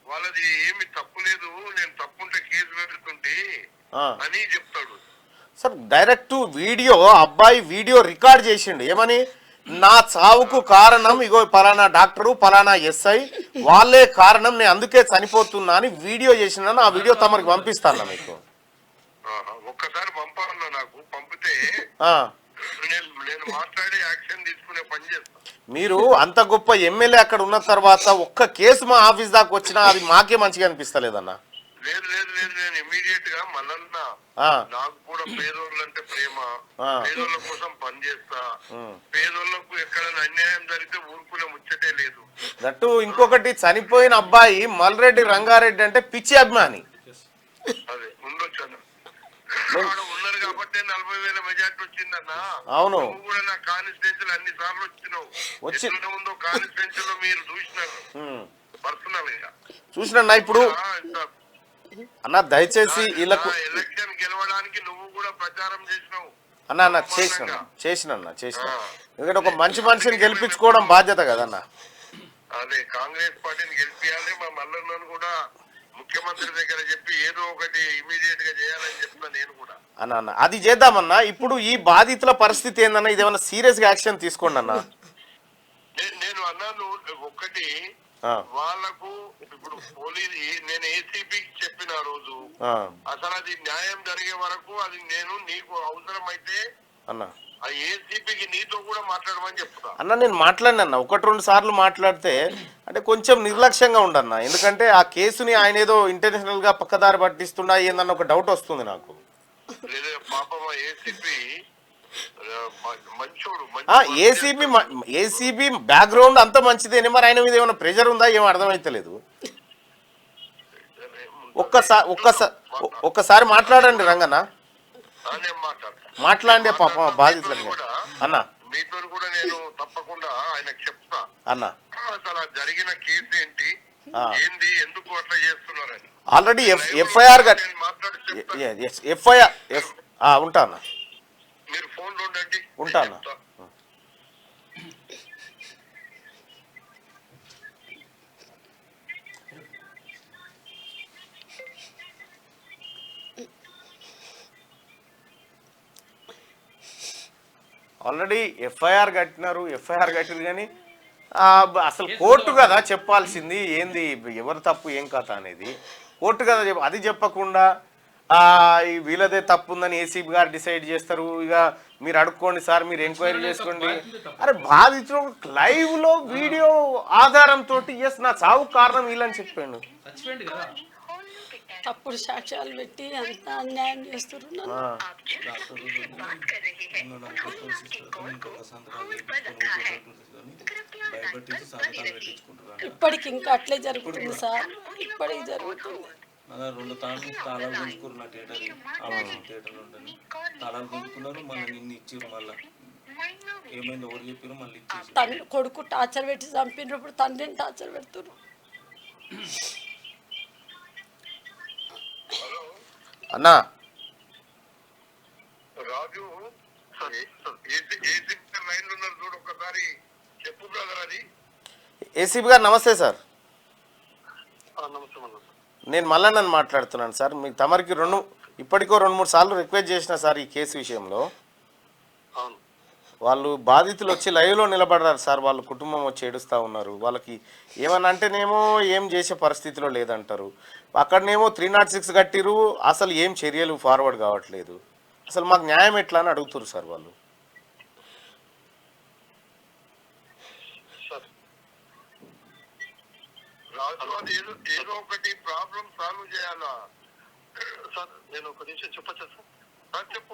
వాళ్ళది ఏమి తప్పు లేదు, నేను తప్పుంటే కేసు పెడుతుంటే అని చెప్తాడు సార్. డైరెక్ట్ వీడియో అబ్బాయి వీడియో రికార్డ్ చేసిండు. ఏమని, నా చావుకు కారణం ఇగో పలానా డాక్టరు పలానా ఎస్ఐ వాళ్ళే కారణం, నేను అందుకే చనిపోతున్నా అని వీడియో చేసిన. ఆ వీడియో తమరికి పంపిస్తాను మీకు. ఒక్కసారి పంపాలన్నా, నాకు పంపితే నేను మాట్లాడి యాక్షన్ తీసుకునే పని చేస్తాను. మీరు అంత గొప్ప ఎమ్మెల్యే అక్కడ ఉన్న తర్వాత ఒక్క కేసు మా ఆఫీస్ దాకా వచ్చినా అది మాకే మంచిగా అనిపిస్తలేదన్నా. లేదు లేదు లేదు, నేను ఇమీడియట్ గా మళ్ళన్నా నాకు కూడా పేదోళ్ళు అంటే ప్రేమ, పేదోళ్ళ కోసం పనిచేస్తా. పేదోళ్ళకు ఎక్కడైనా అన్యాయం జరిగితే ఊరుకునే ముచ్చటే లేదు. దట్టు ఇంకొకటి, చనిపోయిన అబ్బాయి మల్రెడ్డి రంగారెడ్డి అంటే పిచ్చి అభిమాని. అదే ఉండొచ్చు అన్న, ఉన్నారు కాబట్టి 40,000 మెజార్టీ వచ్చిందన్న. అవును, నువ్వు కూడా నా కాన్స్టిట్యూన్సీ అన్ని సార్లు వచ్చినావు. ఎట్లా ఉందో కాన్స్టిట్యూన్సీలో మీరు చూసినారు పర్సనల్ గా చూసినా. ఇప్పుడు అన్న దయచేసి వీళ్ళకు ఎలక్షన్ గెలవడానికి నువ్వు కూడా ప్రచారం చేసినావు అన్న. చేసిన ఎందుకంటే ఒక మంచి మనిషిని గెలిపించుకోవడం బాధ్యత కదన్న. అదే కాంగ్రెస్ పార్టీని గెలిపియాలి. మా మల్లన్నను కూడా ముఖ్యమంత్రి దగ్గర చెప్పి ఏదో ఒకటి ఇమీడియట్ గా చేయాలని చెప్తున్నా నేను కూడా. అన్న అది చేద్దామన్నా. ఇప్పుడు ఈ బాధితుల పరిస్థితి ఏందన్నా, ఇదేమన్నా సీరియస్ గా యాక్షన్ తీసుకోండి అన్న. నేను అన్నాను ఒక్కటి, వాళ్ళకు ఇప్పుడు పోలీస్ నేను ఏసీబీకి చెప్పిన రోజు అసలు అది న్యాయం జరిగే వరకు అది నేను నీకు అవసరమైతే అన్న ఆ ఏసీబీకి నీతో కూడా మాట్లాడమని చెప్తా అన్న. నేను మాట్లాడినా 1-2 సార్లు మాట్లాడితే అంటే కొంచెం నిర్లక్ష్యంగా ఉండన్నా. ఎందుకంటే ఆ కేసుని ఆయన ఏదో ఇంటర్నేషనల్ గా పక్కదారి పట్టిస్తున్నా ఏందన్న ఒక డౌట్ వస్తుంది నాకు. లేదా పాపం ఏసీబీ ఏసీబీ బ్యాక్గ్రౌండ్ అంత మంచిదేనే, మరి ఆయన మీద ఏమైనా ప్రెషర్ ఉందా ఏమో అర్థమైతలేదు. ఒక్కసారి మాట్లాడండి రంగన్న, మాట్లాడండి పాపం బాధితులు అన్న. మీతో కూడా నేను తప్పకుండా ఆయనకు చెప్తా అన్న. అసలు జరిగిన కేసు ఏంటి, ఏంది, ఎందుకు అట్లా చేస్తున్నారని. ఆల్రెడీ ఎఫ్ఐఆర్ ఉంటా అన్న, మీరు ఫోన్ లో ఉండండి, ఉంటాను. ఆల్రెడీ ఎఫ్ఐఆర్ కట్టినారు కానీ అసలు కోర్టు కదా చెప్పాల్సింది ఏంది, ఎవరు తప్పు ఏం కథ అనేది కోర్టు కదా అది చెప్పకుండా వీళ్ళదే తప్పు ఉందని ఏసీబీ గారు డిసైడ్ చేస్తారు. ఇక మీరు అడుక్కోండి సార్, మీరు ఎంక్వైరీ చేసుకోండి. అరే బాధితులు లైవ్ లో వీడియో ఆధారంతో ఎస్ నా చావు కారణం వీళ్ళని చెప్పాను. తప్పుడు సాక్ష్యాలు పెట్టి అంత అన్యాయం చేస్తున్నారు. ఇప్పటికి ఇంకా అట్లే జరుగుతుంది సార్, ఇప్పటికి జరుగుతుంది. 2 తాళాలు గుంజుకున్నారు థియేటర్లో ఉండని తాళాలు గుంజుకున్నారు. మళ్ళీ నిన్ను ఇచ్చారు. మళ్ళీ ఏమైంది ఎవరు చెప్పారు, మళ్ళీ ఇచ్చేసి కొడుకు టార్చర్ పెట్టి చంపినప్పుడు తండ్రిని టార్చర్ పెడుతున్నారు. అన్నా రాజు ఏసీ లైన్ లో ఉన్నారు చూడు, ఒకసారి చెప్పు బ్రదర్ అది. ఏసీబీ గారు నమస్తే సార్. నమస్తే అన్న. నేను మల్లన్నని మాట్లాడుతున్నాను సార్. మీకు తమరికి ఇప్పటికో 2-3 సార్లు రిక్వెస్ట్ చేసిన సార్ ఈ కేసు విషయంలో. అవును వాళ్ళు బాధితులు వచ్చి లైవ్లో నిలబడ్డారు సార్. వాళ్ళు కుటుంబం వచ్చి ఏడుస్తూ ఉన్నారు. వాళ్ళకి ఏమన్నా అంటేనేమో ఏం చేసే పరిస్థితిలో లేదంటారు. అక్కడనేమో 306 కట్టిరు, అసలు ఏం చర్యలు ఫార్వర్డ్ కావట్లేదు. అసలు మాకు న్యాయం ఎట్లా అని అడుగుతారు సార్ వాళ్ళు. రాజు అది ఏదో ఒకటి ప్రాబ్లం సాల్వ్ చేయాలా సార్. నేను ఒక నిమిషం చెప్పచ్చా సార్?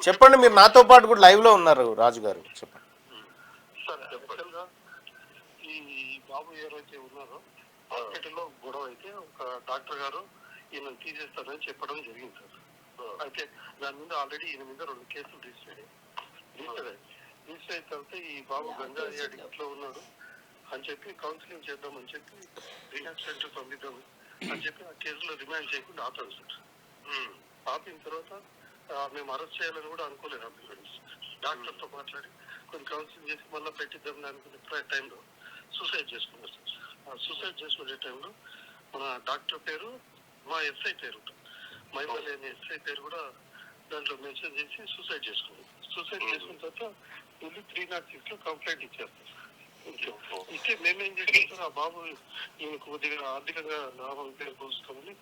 చెప్పండి. మీరు నాతో పాటు కూడా లైవ్లో ఉన్నారు రాజు గారు, చెప్పండి. సార్ యాక్చువల్గా ఈ బాబు ఎవరైతే ఉన్నారో హాస్పిటల్లో గొడవ అయితే ఒక డాక్టర్ గారు ఈయన తీసేస్తారని చెప్పడం జరిగింది సార్. అయితే దాని మీద ఆల్రెడీ ఈయన మీద 2 కేసులు రిజిస్టర్ అయిన తర్వాత ఈ బాబు గంజాయి అడిక్ట్ లో ఉన్నాడు అని చెప్పి కౌన్సిలింగ్ చేద్దామని చెప్పి రీహాబ్ సెంటర్ పంపిద్దాం అని చెప్పి ఆ కేసులో రిమాండ్ చేయకుండా ఆపారు సార్. ఆపిన తర్వాత మేము అరెస్ట్ చేయాలని కూడా అనుకోలేదు. డాక్టర్ తో మాట్లాడి కొన్ని కౌన్సిలింగ్ చేసి మళ్ళీ పెట్టిద్దాం అనుకునే టైంలో సూసైడ్ చేసుకున్నారు సార్. ఆ సూసైడ్ చేసుకునే టైంలో మన డాక్టర్ పేరు, మా ఎస్ఐ పేరు, మైమల్ అనే ఎస్ఐ పేరు కూడా దాంట్లో మెన్షన్ చేసి సూసైడ్ చేసుకున్నాం. సూసైడ్ చేసుకున్న తర్వాత వెళ్ళి 306 లో కంప్లైంట్ ఇచ్చారు. ఇస్తే మేమేం చేసాం సార్, ఆ బాబు ఈయన కొద్దిగా ఆర్థికంగా లాభం పేరు పోసుకోమని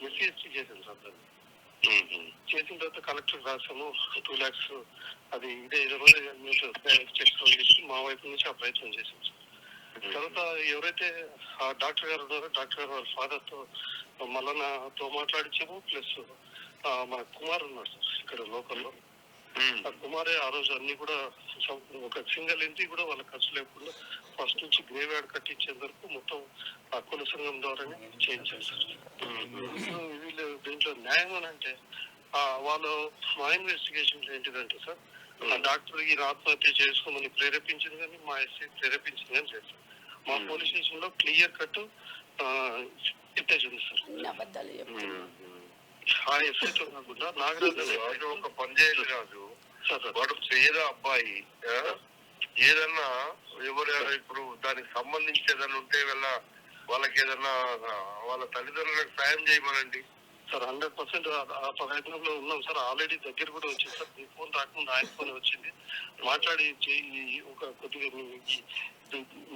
ఎస్సీ చేసాం సార్. దాన్ని చేసిన తర్వాత కలెక్టర్ రాసాము 2 lakhs అది ఇదే చేసుకోవాలి మా వైపు నుంచి ఆ ప్రయత్నం చేసాం సార్. తర్వాత ఎవరైతే ఆ డాక్టర్ గారు ఉన్నారో డాక్టర్ గారు వాళ్ళ ఫాదర్ తో మల్లన్నతో మాట్లాడించాము. ప్లస్ మన కుమార్ ఉన్నాడు సార్ ఇక్కడ లోకల్లో. ఆ కుమారే ఆ రోజు అన్ని కూడా ఒక సింగిల్ ఎంట్రీ కూడా వాళ్ళ ఖర్చు లేకుండా ఫస్ట్ నుంచి గ్రేవ్ యార్డ్ కట్టించేంత వరకు మొత్తం ఆ కుల సంఘం ద్వారానే చేయించారు సార్. వీళ్ళు దీంట్లో న్యాయం అని అంటే వాళ్ళు మా ఇన్వెస్టిగేషన్ ఏంటిదంటే సార్, ఆ డాక్టర్ ఈ ఆత్మహత్య చేసుకోమని ప్రేరేపించింది కానీ మా ఎస్ఐ ప్రేరేపించింది కానీ లేదు సార్. మా పోలీస్ స్టేషన్ లో క్లియర్ కట్ ఫుటేజ్ ఉంది సార్. ఆ ఎస్ఐతో కాకుండా నాగరాజు ఒక పని చేయాలి కాదు వాడు పేద అబ్బాయి ఏదన్నా ఎవరైనా ఇప్పుడు దానికి సంబంధించి ఏదన్నా ఉంటే వాళ్ళకి ఏదన్నా వాళ్ళ తల్లిదండ్రులకు సాయం చేయమనండి సార్. 100% ఆ ప్రయత్నంలో ఉన్నాం సార్. ఆల్రెడీ దగ్గర కూడా వచ్చింది సార్. మీ ఫోన్ రాకుండా ఆయన ఫోన్ వచ్చింది, మాట్లాడి ఒక కొద్దిగా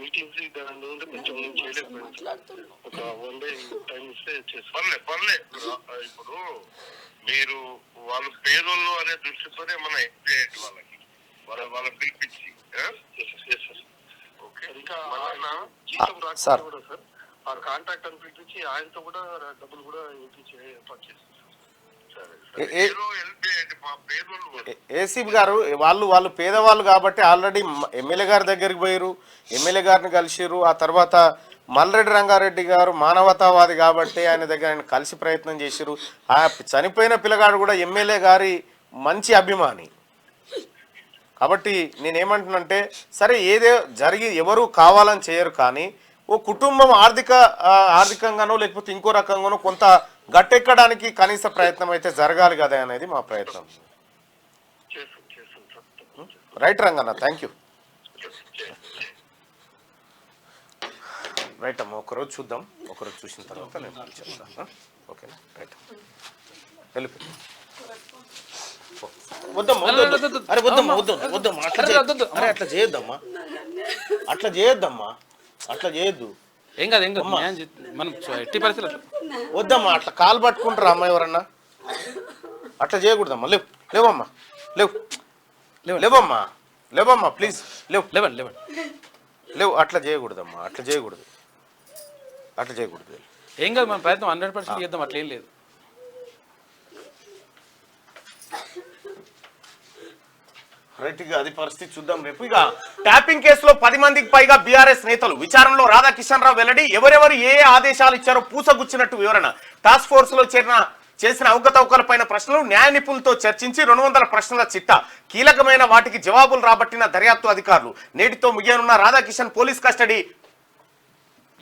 మీటింగ్స్ దాని నుండి కొంచెం చేయలేకపోయింది. ఒక 1 day టైం ఇస్తే పర్లే. ఇప్పుడు మీరు వాళ్ళు పేదోళ్ళు అనే దృష్టితోనే మనం ఎక్స్చేయండి వాళ్ళకి పిలిపించి. ఇంకా జీతం రాకుండా కూడా సార్ ఆ కాంట్రాక్ట్ అని పిలిపించి ఆయనతో కూడా డబ్బులు కూడా ఇప్పించి ఏర్పాటు చేస్తాం. ఏసీబీ గారు వాళ్ళు పేదవాళ్ళు కాబట్టి ఆల్రెడీ ఎమ్మెల్యే గారి దగ్గరికి పోయారు, ఎమ్మెల్యే గారిని కలిసిరు. ఆ తర్వాత మల్రెడ్డి రంగారెడ్డి గారు మానవతావాది కాబట్టి ఆయన దగ్గర ఆయన కలిసి ప్రయత్నం చేసిరు. ఆ చనిపోయిన పిల్లగాడు కూడా ఎమ్మెల్యే గారి మంచి అభిమాని కాబట్టి నేనేమంటున్నంటే సరే ఏదో జరిగి ఎవరు కావాలని చేయరు, కానీ ఓ కుటుంబం ఆర్థికంగానో లేకపోతే ఇంకో రకంగానో కొంత గట్టెక్కడానికి కనీస ప్రయత్నం అయితే జరగాలి కదా అనేది మా ప్రయత్నం. Right Ranganna, thank you. Right అమ్మ, ఒకరోజు చూద్దాం, ఒకరోజు చూసిన తర్వాత నేను చెప్తాను. ఓకే రైట్, వెళ్ళిపోయి వద్దమ్మా. అరే వద్దమ్మా, వద్దమ్మా, అట్లా చేయొద్దమ్మా, అట్లా చేయొద్దు. ఏం కాదు మనం ఎట్టి పరిస్థితులు వద్దమ్మా, అట్లా కాలు పట్టుకుంటారా అమ్మ ఎవరన్నా? అట్లా చేయకూడదమ్మా. లేవమ్మా, లేవమ్మా ప్లీజ్ లేవు. అట్లా చేయకూడదమ్మా, అట్లా చేయకూడదు. ఏం కాదు, మన ప్రయత్నం 100% చేద్దాం, అట్లా ఏం లేదు. రైట్, ఇక అది పరిస్థితి చూద్దాం రేపు. ఇక ట్యాపింగ్ కేసులో 10 మందికి పైగా బీఆర్ఎస్ నేతలు విచారణలో రాధాకిషన్ రావు వెల్లడి. ఎవరెవరు ఏ ఆదేశాలు ఇచ్చారో పూసగుచ్చినట్టు వివరణ. టాస్క్ ఫోర్స్ లో చేసిన అవకతవకలపైన ప్రశ్నలు న్యాయ నిపుణులతో చర్చించి 200 ప్రశ్నల చిట్టా. కీలకమైన వాటికి జవాబులు రాబట్టిన దర్యాప్తు అధికారులు. నేటితో ముగియనున్న రాధాకిషన్ పోలీస్ కస్టడీ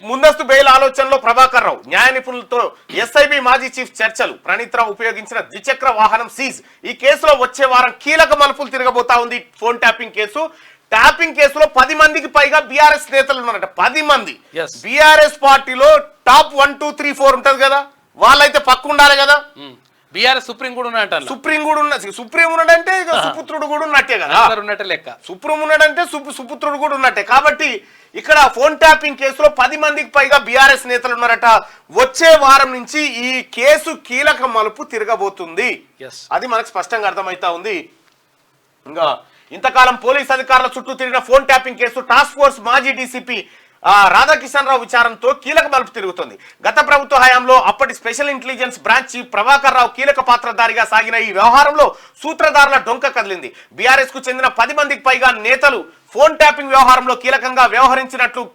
ముందస్తు బెయిల్ ఆలోచనలో ప్రభాకర్ రావు, న్యాయ నిపుణులతో ఎస్ఐబి మాజీ చీఫ్ చర్చలు, ప్రణీత్ రావు ఉపయోగించిన ద్విచక్ర వాహనం సీజ్. ఈ కేసులో వచ్చే వారం కీలక మలుపులు తిరగబోతా ఉంది ఫోన్ ట్యాపింగ్ కేసు. ట్యాపింగ్ కేసులో 10 మందికి పైగా బీఆర్ఎస్ నేతలు ఉన్నారట. 10 మంది Yes. బీఆర్ఎస్ పార్టీలో టాప్ 1, 2, 3, 4 ఉంటది కదా, వాళ్ళైతే పక్క ఉండాలి కదా. బీఆర్ఎస్ సుప్రీం కూడా ఉన్నట్టు సుప్రీం కూడా సుప్రీం ఉన్నాడంటే ఇక సుపుత్రుడు కూడా ఉన్నట్టే కదా. ఉన్నట్టే లెక్క. సుప్రీం ఉన్నాడంటే సుపుత్రుడు కూడా ఉన్నట్టే. కాబట్టి ఇక్కడ ఫోన్ ట్యాపింగ్ కేసులో 10 మందికి పైగా బీఆర్ఎస్ నేతలు ఉన్నారట. వచ్చే వారం నుంచి ఈ కేసు కీలక మలుపు తిరగబోతుంది. Yes. అది మనకు స్పష్టంగా అర్థమైతా ఉంది. ఇంకా ఇంతకాలం పోలీస్ అధికారుల చుట్టూ తిరిగిన phone tapping case task force మాజీ డీసీపీ రాధాకిషన్ రావు విచారణతో కీలక మలుపు తిరుగుతుంది. గత ప్రభుత్వ హయాంలో అప్పటి special intelligence branch chief Prabhakar Rao కీలక పాత్రధారిగా సాగిన ఈ వ్యవహారంలో సూత్రధారుల డొంక కదిలింది. బీఆర్ఎస్ కు చెందిన 10 మందికి పైగా నేతలు ఫోన్ ట్యాపింగ్ వ్యవహారంలో కీలకంగా వ్యవహరించినట్లు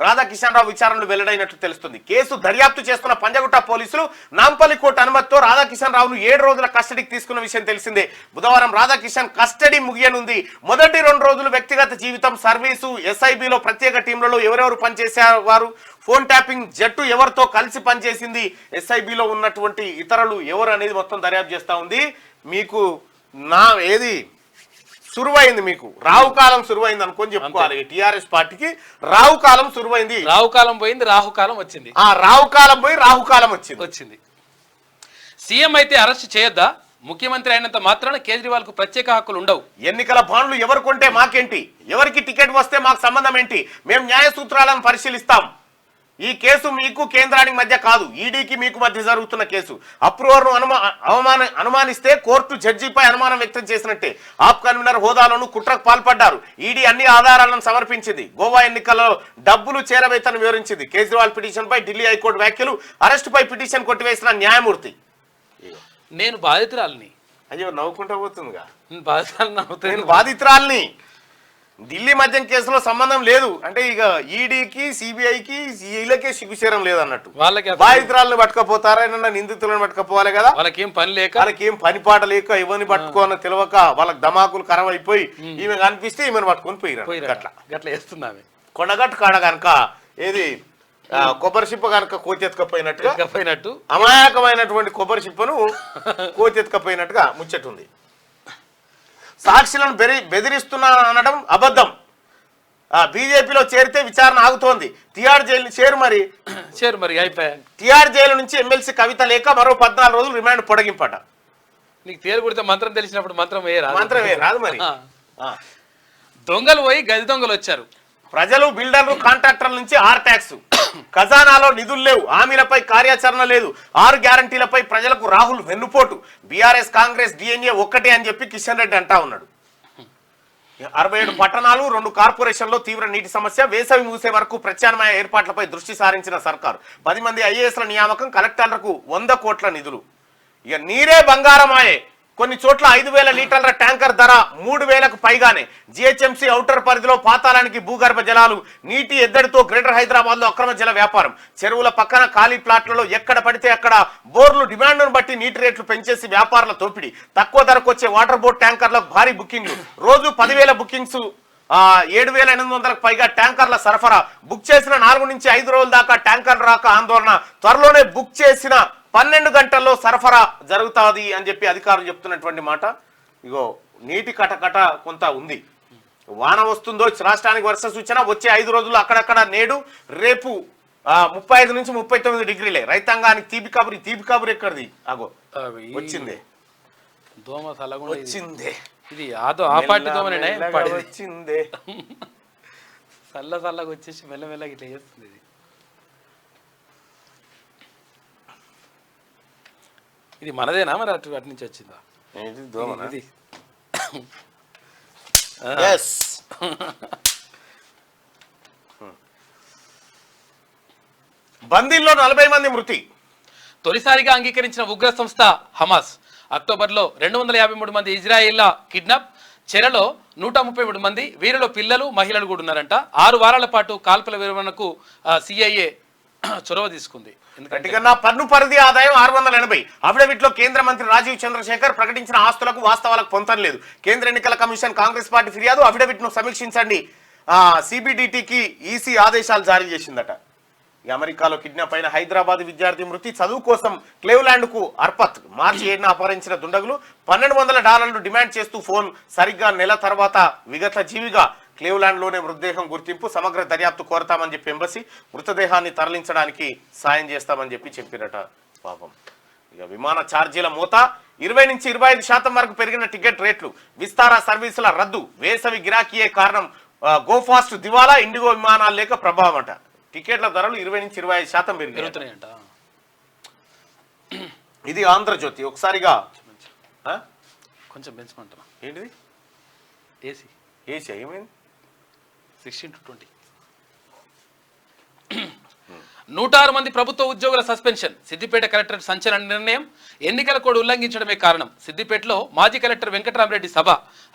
రాధాకిషన్ రావు విచారణలో వెల్లడైనట్లు తెలుస్తుంది. కేసు దర్యాప్తు చేస్తున్న పంజగుట్ట పోలీసులు నాంపల్లి కోర్టు అనుమతితో రాధాకిషన్ రావును 7 రోజుల కస్టడీకి తీసుకున్న విషయం తెలిసిందే. బుధవారం రాధాకిషన్ కస్టడీ ముగియనుంది. మొదటి 2 రోజులు వ్యక్తిగత జీవితం, సర్వీసు, ఎస్ఐబిలో ప్రత్యేక టీంలలో ఎవరెవరు పనిచేసేవారు, ఫోన్ ట్యాపింగ్ జట్టు ఎవరితో కలిసి పనిచేసింది, ఎస్ఐబిలో ఉన్నటువంటి ఇతరులు ఎవరు అనేది మొత్తం దర్యాప్తు చేస్తా ఉంది. మీకు సురువైంది, మీకు రావుకాలం సురువైంది అనుకొని చెప్పుకోవాలి. టిఆర్ఎస్ పార్టీకి రావుకాలం సురువైంది. రావుకాలం పోయింది, రాహుకాలం వచ్చింది. రావుకాలం పోయి రాహుకాలం వచ్చింది. సీఎం అయితే అరెస్ట్ చేయొద్దా? ముఖ్యమంత్రి అయినంత మాత్రాన కేజ్రీవాల్ కు ప్రత్యేక హక్కులు ఉండవు. ఎన్నికల బాండ్లు ఎవరు కొంటే మాకేంటి, ఎవరికి టికెట్ వస్తే మాకు సంబంధం ఏంటి, మేము న్యాయ సూత్రాలను పరిశీలిస్తాం. ఈ కేసు మీకు కేంద్రానికి మధ్య కాదు, ఈడీకి మీకు మధ్య జరుగుతున్న కేసు. అప్రూవర్ను అనుమానిస్తే కోర్టు జడ్జిపై అనుమానం వ్యక్తం చేసినట్టే. ఆప్ కన్వీనర్ హోదాలోనూ కుట్రకు పాల్పడ్డారు. ఈడీ అన్ని ఆధారాలను సమర్పించింది. గోవా ఎన్నికల్లో డబ్బులు చేరవేతను వివరించింది. కేజ్రీవాల్ పిటిషన్ పై ఢిల్లీ హైకోర్టు వ్యాఖ్యలు, అరెస్టుపై పిటిషన్ కొట్టివేసిన న్యాయమూర్తి. నేను బాధితురాలని. అయ్యో నవ్వుకుంటా పోతుందిగా. నేను బాధితురాలని. ఢిల్లీ మద్యం కేసులో సంబంధం లేదు అంటే ఇక ఈడీకి సిబిఐకి వీళ్ళకే సిగ్గుచేరం లేదు అన్నట్టు. బాధితురాలను పట్టుకపోతారా, నిందితులను పట్టుకపోవాలి కదా. వాళ్ళకేం పని లేక, వాళ్ళకేం పని పాట లేక, ఎవరిని పట్టుకోని తెలియక వాళ్ళకి ధమాకులు ఖరాబ్ అయిపోయి ఈమె కనిపిస్తే ఈమెను పట్టుకొని పోయిరా. అట్లా వేస్తుంది ఆమె. కొండగట్టు కాడ కనుక ఏది కొబ్బరి చిప్ప కనుక కోచెత్తుకపోయినట్టు అమాయకమైనటువంటి కొబ్బరి చిప్పను కోచెత్తుకపోయినట్టుగా ముచ్చటుంది. సాక్షులను బెదిరిస్తున్నా అనడం అబద్ధం. బీజేపీలో చేరితే విచారణ ఆగుతోంది. తిహార్ జైలు చేరు మరి అయిపోయా. తిహార్ జైలు నుంచి ఎమ్మెల్సీ కవిత లేక మరో 14 రోజులు రిమాండ్ పొడిగింపట. నీకు తేరు కొడితే మంత్రం తెలిసినప్పుడు మంత్రం రాదు మరి. దొంగలు పోయి గది దొంగలు వచ్చారు. ప్రజలు, బిల్డర్లు, కాంట్రాక్టర్ల నుంచి ఆర్ ట్యాక్స్. ఖజానాలో నిధులు లేవు, హామీలపై కార్యాచరణ లేదు. 6 గ్యారంటీలపై ప్రజలకు రాహుల్ వెన్నుపోటు. బీఆర్ఎస్, కాంగ్రెస్, డిఎన్ఏ ఒక్కటే అని చెప్పి కిషన్ రెడ్డి అంటా ఉన్నాడు. 67 పట్టణాలు, 2 కార్పొరేషన్లో తీవ్ర నీటి సమస్య. వేసవి మూసే వరకు ప్రత్యామ్నాయ ఏర్పాట్లపై దృష్టి సారించిన సర్కారు. 10 మంది ఐఏఎస్ల నియామకం, కలెక్టర్లకు 100 కోట్ల నిధులు. ఇక నీరే బంగారమాయే. కొన్ని చోట్ల 5,000 లీటర్ల ట్యాంకర్ ధర 3,000కు పైగానే. జిహెచ్ఎంసీ ఔటర్ పరిధిలో పాతాళానికి భూగర్భ జలాలు. నీటి ఎద్దడితో గ్రేటర్ హైదరాబాద్ లో అక్రమ జల వ్యాపారం. చెరువుల పక్కన ఖాళీ ప్లాట్లలో ఎక్కడ పడితే అక్కడ బోర్లు డిమాండ్ను బట్టి నీటి రేట్లు పెంచేసి వ్యాపారుల తోపిడి. తక్కువ ధరకు వచ్చే వాటర్ బోర్డ్ ట్యాంకర్లకు భారీ బుకింగ్లు. రోజు 10,000 బుకింగ్స్, 7,800కు పైగా ట్యాంకర్ల సరఫరా. బుక్ చేసిన 4 నుంచి 5 రోజుల దాకా ట్యాంకర్ రాక ఆందోళన. త్వరలోనే బుక్ చేసిన 12 గంటల్లో సరఫరా జరుగుతుంది అని చెప్పి అధికారులు చెప్తున్నటువంటి మాట. ఇగో నీటి కటకట కొంత ఉంది. వాన వస్తుందో రాష్ట్రానికి వర్ష సూచన. వచ్చే 5 రోజులు అక్కడక్కడ నేడు రేపు 35 నుంచి 39 డిగ్రీలే. రైతాంగానికి తీపి కబురు ఎక్కడిది? అగో వచ్చిందే వచ్చిందే. ఇది ఆ పార్టీ దోమనే వచ్చిందే. చల్లగా వచ్చేసి మెల్లమెల్లగా ఇట్లా చేస్తుంది. ఇది మనదేనా మరి అటు నుంచి వచ్చిందా? ఇది బందీల్లో 40 మంది మృతి. తొలిసారిగా అంగీకరించిన ఉగ్ర సంస్థ హమాస్. అక్టోబర్లో 253 మంది ఇజ్రాయిల్ల కిడ్నాప్. చెరలో 133 మంది, వీరిలో పిల్లలు, మహిళలు కూడా ఉన్నారంట. 6 వారాల పాటు కాల్పుల విరమణకు సిఐఏ చొరవ తీసుకుంది. పన్ను పరిధి ఆదాయం 680. అఫిడవిట్ లో కేంద్ర మంత్రి రాజీవ్ చంద్రశేఖర్ ప్రకటించిన ఆస్తులకు వాస్తవాలకు పొంతం లేదు. కేంద్ర ఎన్నికల కమిషన్ కాంగ్రెస్ పార్టీ ఫిర్యాదు. అఫిడవిట్ ను సమీక్షించండి. సిబిడిటికి ఈసీ ఆదేశాలు జారీ చేసిందట. ఈ అమెరికాలో కిడ్నాప్ అయిన హైదరాబాద్ విద్యార్థి మృతి, చదువు కోసం క్లేవ్లాండ్కు అర్పత్. మార్చి 7న అపహరించిన దుండగులు $1200 డిమాండ్ చేస్తూ ఫోన్. సరిగ్గా నెల తర్వాత విగత జీవిగా క్లేవ్లాండ్లోనే మృతదేహం గుర్తింపు. సమగ్ర దర్యాప్తు కోరతామని చెప్పి ఎంబసీ. మృతదేహాన్ని తరలించడానికి సాయం చేస్తామని చెప్పిరట. పాపం. ఇక విమాన ఛార్జీల మోత 20 నుంచి 25% వరకు పెరిగిన టికెట్ రేట్లు. విస్తార సర్వీసుల రద్దు. వేసవి గిరాకీయే కారణం. గోఫాస్ట్ దివాలా. ఇండిగో విమానాలు లేక ప్రభావం అట. టికెట్ల ధరలు 20 నుంచి 25% పెరుగుతున్నాయంట. ఇది ఆంధ్రజ్యోతి. ఒకసారిగా కొంచెం పెంచమంటారా? ఏంటిది? ఏసీ ఏసీ ఏమైంది? 16 to 20. 106 మంది ప్రభుత్వ ఉద్యోగుల సస్పెన్షన్. సిద్దిపేట కలెక్టర్ సంచలన నిర్ణయం. ఎన్నికల కోడ్ ఉల్లంఘించడమే కారణం. సిద్దిపేటలో మాజీ కలెక్టర్ వెంకటరామరెడ్డి సభ.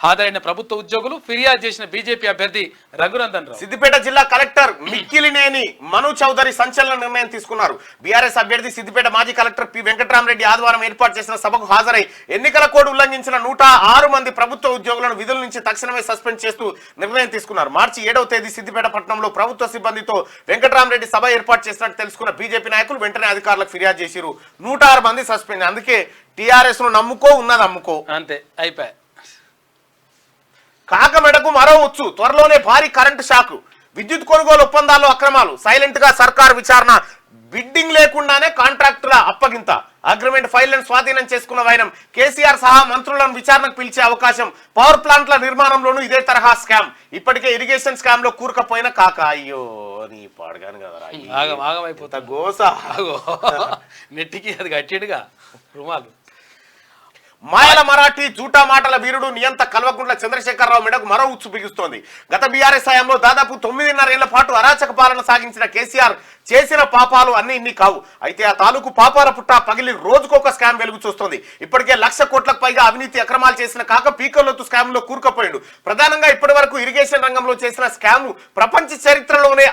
హాజరైన ప్రభుత్వ ఉద్యోగులు ఫిర్యాదు చేసిన బీజేపీ అభ్యర్థి రఘునందన్ రావు. సిద్దిపేట జిల్లా కలెక్టర్ మిక్కిలినేని మను చౌదరి సంచలన నిర్ణయం తీసుకున్నారు. బీఆర్ఎస్ అభ్యర్థి సిద్దిపేట మాజీ కలెక్టర్ పి వెంకటరామరెడ్డి ఆదివారం ఏర్పాటు చేసిన సభకు హాజరై ఎన్నికల కోడ్ ఉల్లంఘించిన 106 మంది ప్రభుత్వ ఉద్యోగులను విధుల నుంచి తక్షణమే సస్పెండ్ చేస్తూ నిర్ణయం తీసుకున్నారు. మార్చి 7వ తేదీ సిద్దిపేట పట్టణంలో ప్రభుత్వ సిబ్బందితో వెంకటరామరెడ్డి సభ ఏర్పాటు చేసినట్టు తెలుసుకున్న బీజేపీ నాయకులు వెంటనే అధికారులకు ఫిర్యాదు చేశారు. 106 మంది సస్పెండ్. అందుకే టీఆర్ఎస్ ను నమ్ముకో, ఉన్నది అమ్ముకో. అంతే, అయిపోయి. కాకమెడకు మరో ఉచ్చు. త్వరలోనే భారీ కరెంటు షాకు. విద్యుత్ కొనుగోలు ఒప్పందాల్లో అక్రమాలు. సైలెంట్ గా సర్కార్ విచారణ. బిడ్డింగ్ లేకుండానే కాంట్రాక్టుల అప్పగింత. అగ్రిమెంట్ ఫైళ్లను స్వాధీనం చేసుకున్న వైనం. కేసీఆర్ సహా మంత్రులను విచారణకు పిలిచే అవకాశం. పవర్ ప్లాంట్ల నిర్మాణంలోనూ ఇదే తరహా స్కామ్. ఇప్పటికే ఇరిగేషన్ స్కామ్ లో కూరుకపోయిన కాక. అయ్యో నీ పాడగాను కదరా. ఆగమైపోతా గోస. నెట్టికి అది కట్టిడుగా రుమాలు. మాయల మరాఠీ జూటా మాటల వీరుడు నియంత కల్వకుంట్ల చంద్రశేఖరరావు మెడకు మరో ఉచ్చు బిగుస్తోంది. గత బీఆర్ఎస్ హయాంలో దాదాపు 9.5 ఏళ్ల పాటు అరాచక పాలన సాగించిన కేసీఆర్ చేసిన పాపాలు అన్ని ఇన్ని కావు. అయితే ఆ తాలూకు పాపాల పుట్ట పగిలి రోజుకొక స్కామ్ వెలుగు చూస్తోంది. ఇప్పటికే 1,00,000 కోట్లకు పైగా అవినీతి అక్రమాలు చేసిన కాక పీకల్లోతు స్కామ్ లో కూరుకుపోయాడు. ప్రధానంగా ఇప్పటి వరకు ఇరిగేషన్ రంగంలో చేసిన స్కామ్ ప్రపంచ చరిత్రలోనే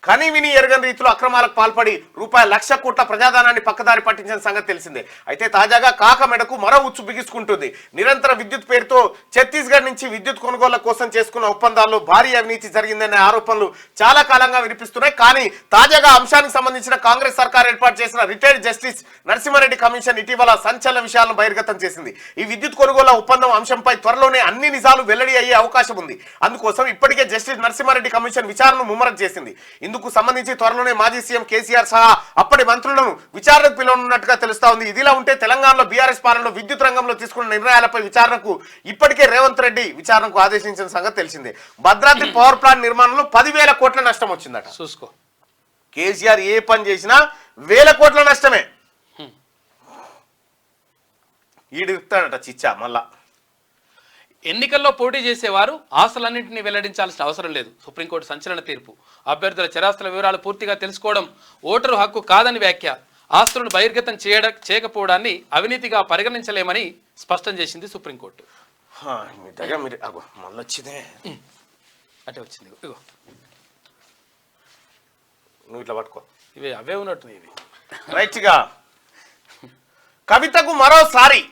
కని విని ఎరగని రీతిలో అక్రమాలకు పాల్పడి ₹1,00,000 కోట్ల ప్రజాధనాన్ని పక్కదారి పట్టించిన సంగతి తెలిసిందే. అయితే తాజాగా కాక మెడకు మరో ఉచ్చు బిగుసుకుంటుంది. నిరంతర విద్యుత్ పేరుతో ఛత్తీస్గఢ్ నుంచి విద్యుత్ కొనుగోళ్ల కోసం చేసుకున్న ఒప్పందాల్లో భారీ అవినీతి జరిగిందనే ఆరోపణలు చాలా కాలంగా వినిపిస్తున్నాయి. కానీ తాజాగా అంశానికి సంబంధించిన కాంగ్రెస్ సర్కార్ ఏర్పాటు చేసిన రిటైర్డ్ జస్టిస్ నరసింహారెడ్డి కమిషన్ ఇటీవల సంచలన విషయాలను బహిర్గతం చేసింది. ఈ విద్యుత్ కొనుగోళ్ల ఒప్పందం అంశంపై త్వరలోనే అన్ని నిజాలు వెల్లడి అయ్యే అవకాశం ఉంది. అందుకోసం ఇప్పటికే జస్టిస్ నరసింహారెడ్డి కమిషన్ విచారణను ముమ్మరం చేసింది. ఇందుకు సంబంధించి త్వరలోనే మాజీ సీఎం కేసీఆర్ సహా అప్పటి మంత్రులను విచారణకు పిలవనున్నట్టుగా తెలుస్తా ఉంది. ఇదిలా ఉంటే తెలంగాణలో బీఆర్ఎస్ పాలనలో విద్యుత్ రంగంలో తీసుకున్న నిర్ణయాలపై విచారణకు ఇప్పటికే రేవంత్ రెడ్డి విచారణకు ఆదేశించిన సంగతి తెలిసిందే. భద్రాద్రి పవర్ ప్లాంట్ నిర్మాణంలో 10,000 కోట్ల నష్టం వచ్చిందట. చూసుకో, కేసీఆర్ ఏ పని చేసినా 1,000 కోట్ల నష్టమే. ఈడిస్తాడట చిచ్చా. మళ్ళా ఎన్నికల్లో పోటీ చేసేవారు ఆస్తులన్నింటినీ వెల్లడించాల్సిన అవసరం లేదు. సుప్రీంకోర్టు సంచలన తీర్పు. అభ్యర్థుల చరాస్తుల వివరాలు పూర్తిగా తెలుసుకోవడం ఓటరు హక్కు కాదని వ్యాఖ్య. ఆస్తులను బహిర్గతం చేయకపోవడాన్ని అవినీతిగా పరిగణించలేమని స్పష్టం చేసింది సుప్రీంకోర్టు. మళ్ళీ వచ్చిందే అంటే వచ్చింది. ఇగో నువ్వు ఇట్లా పట్టుకో. ఇవి అవే ఉన్నట్టు. ఇవి రైట్గా కవితకు మరోసారి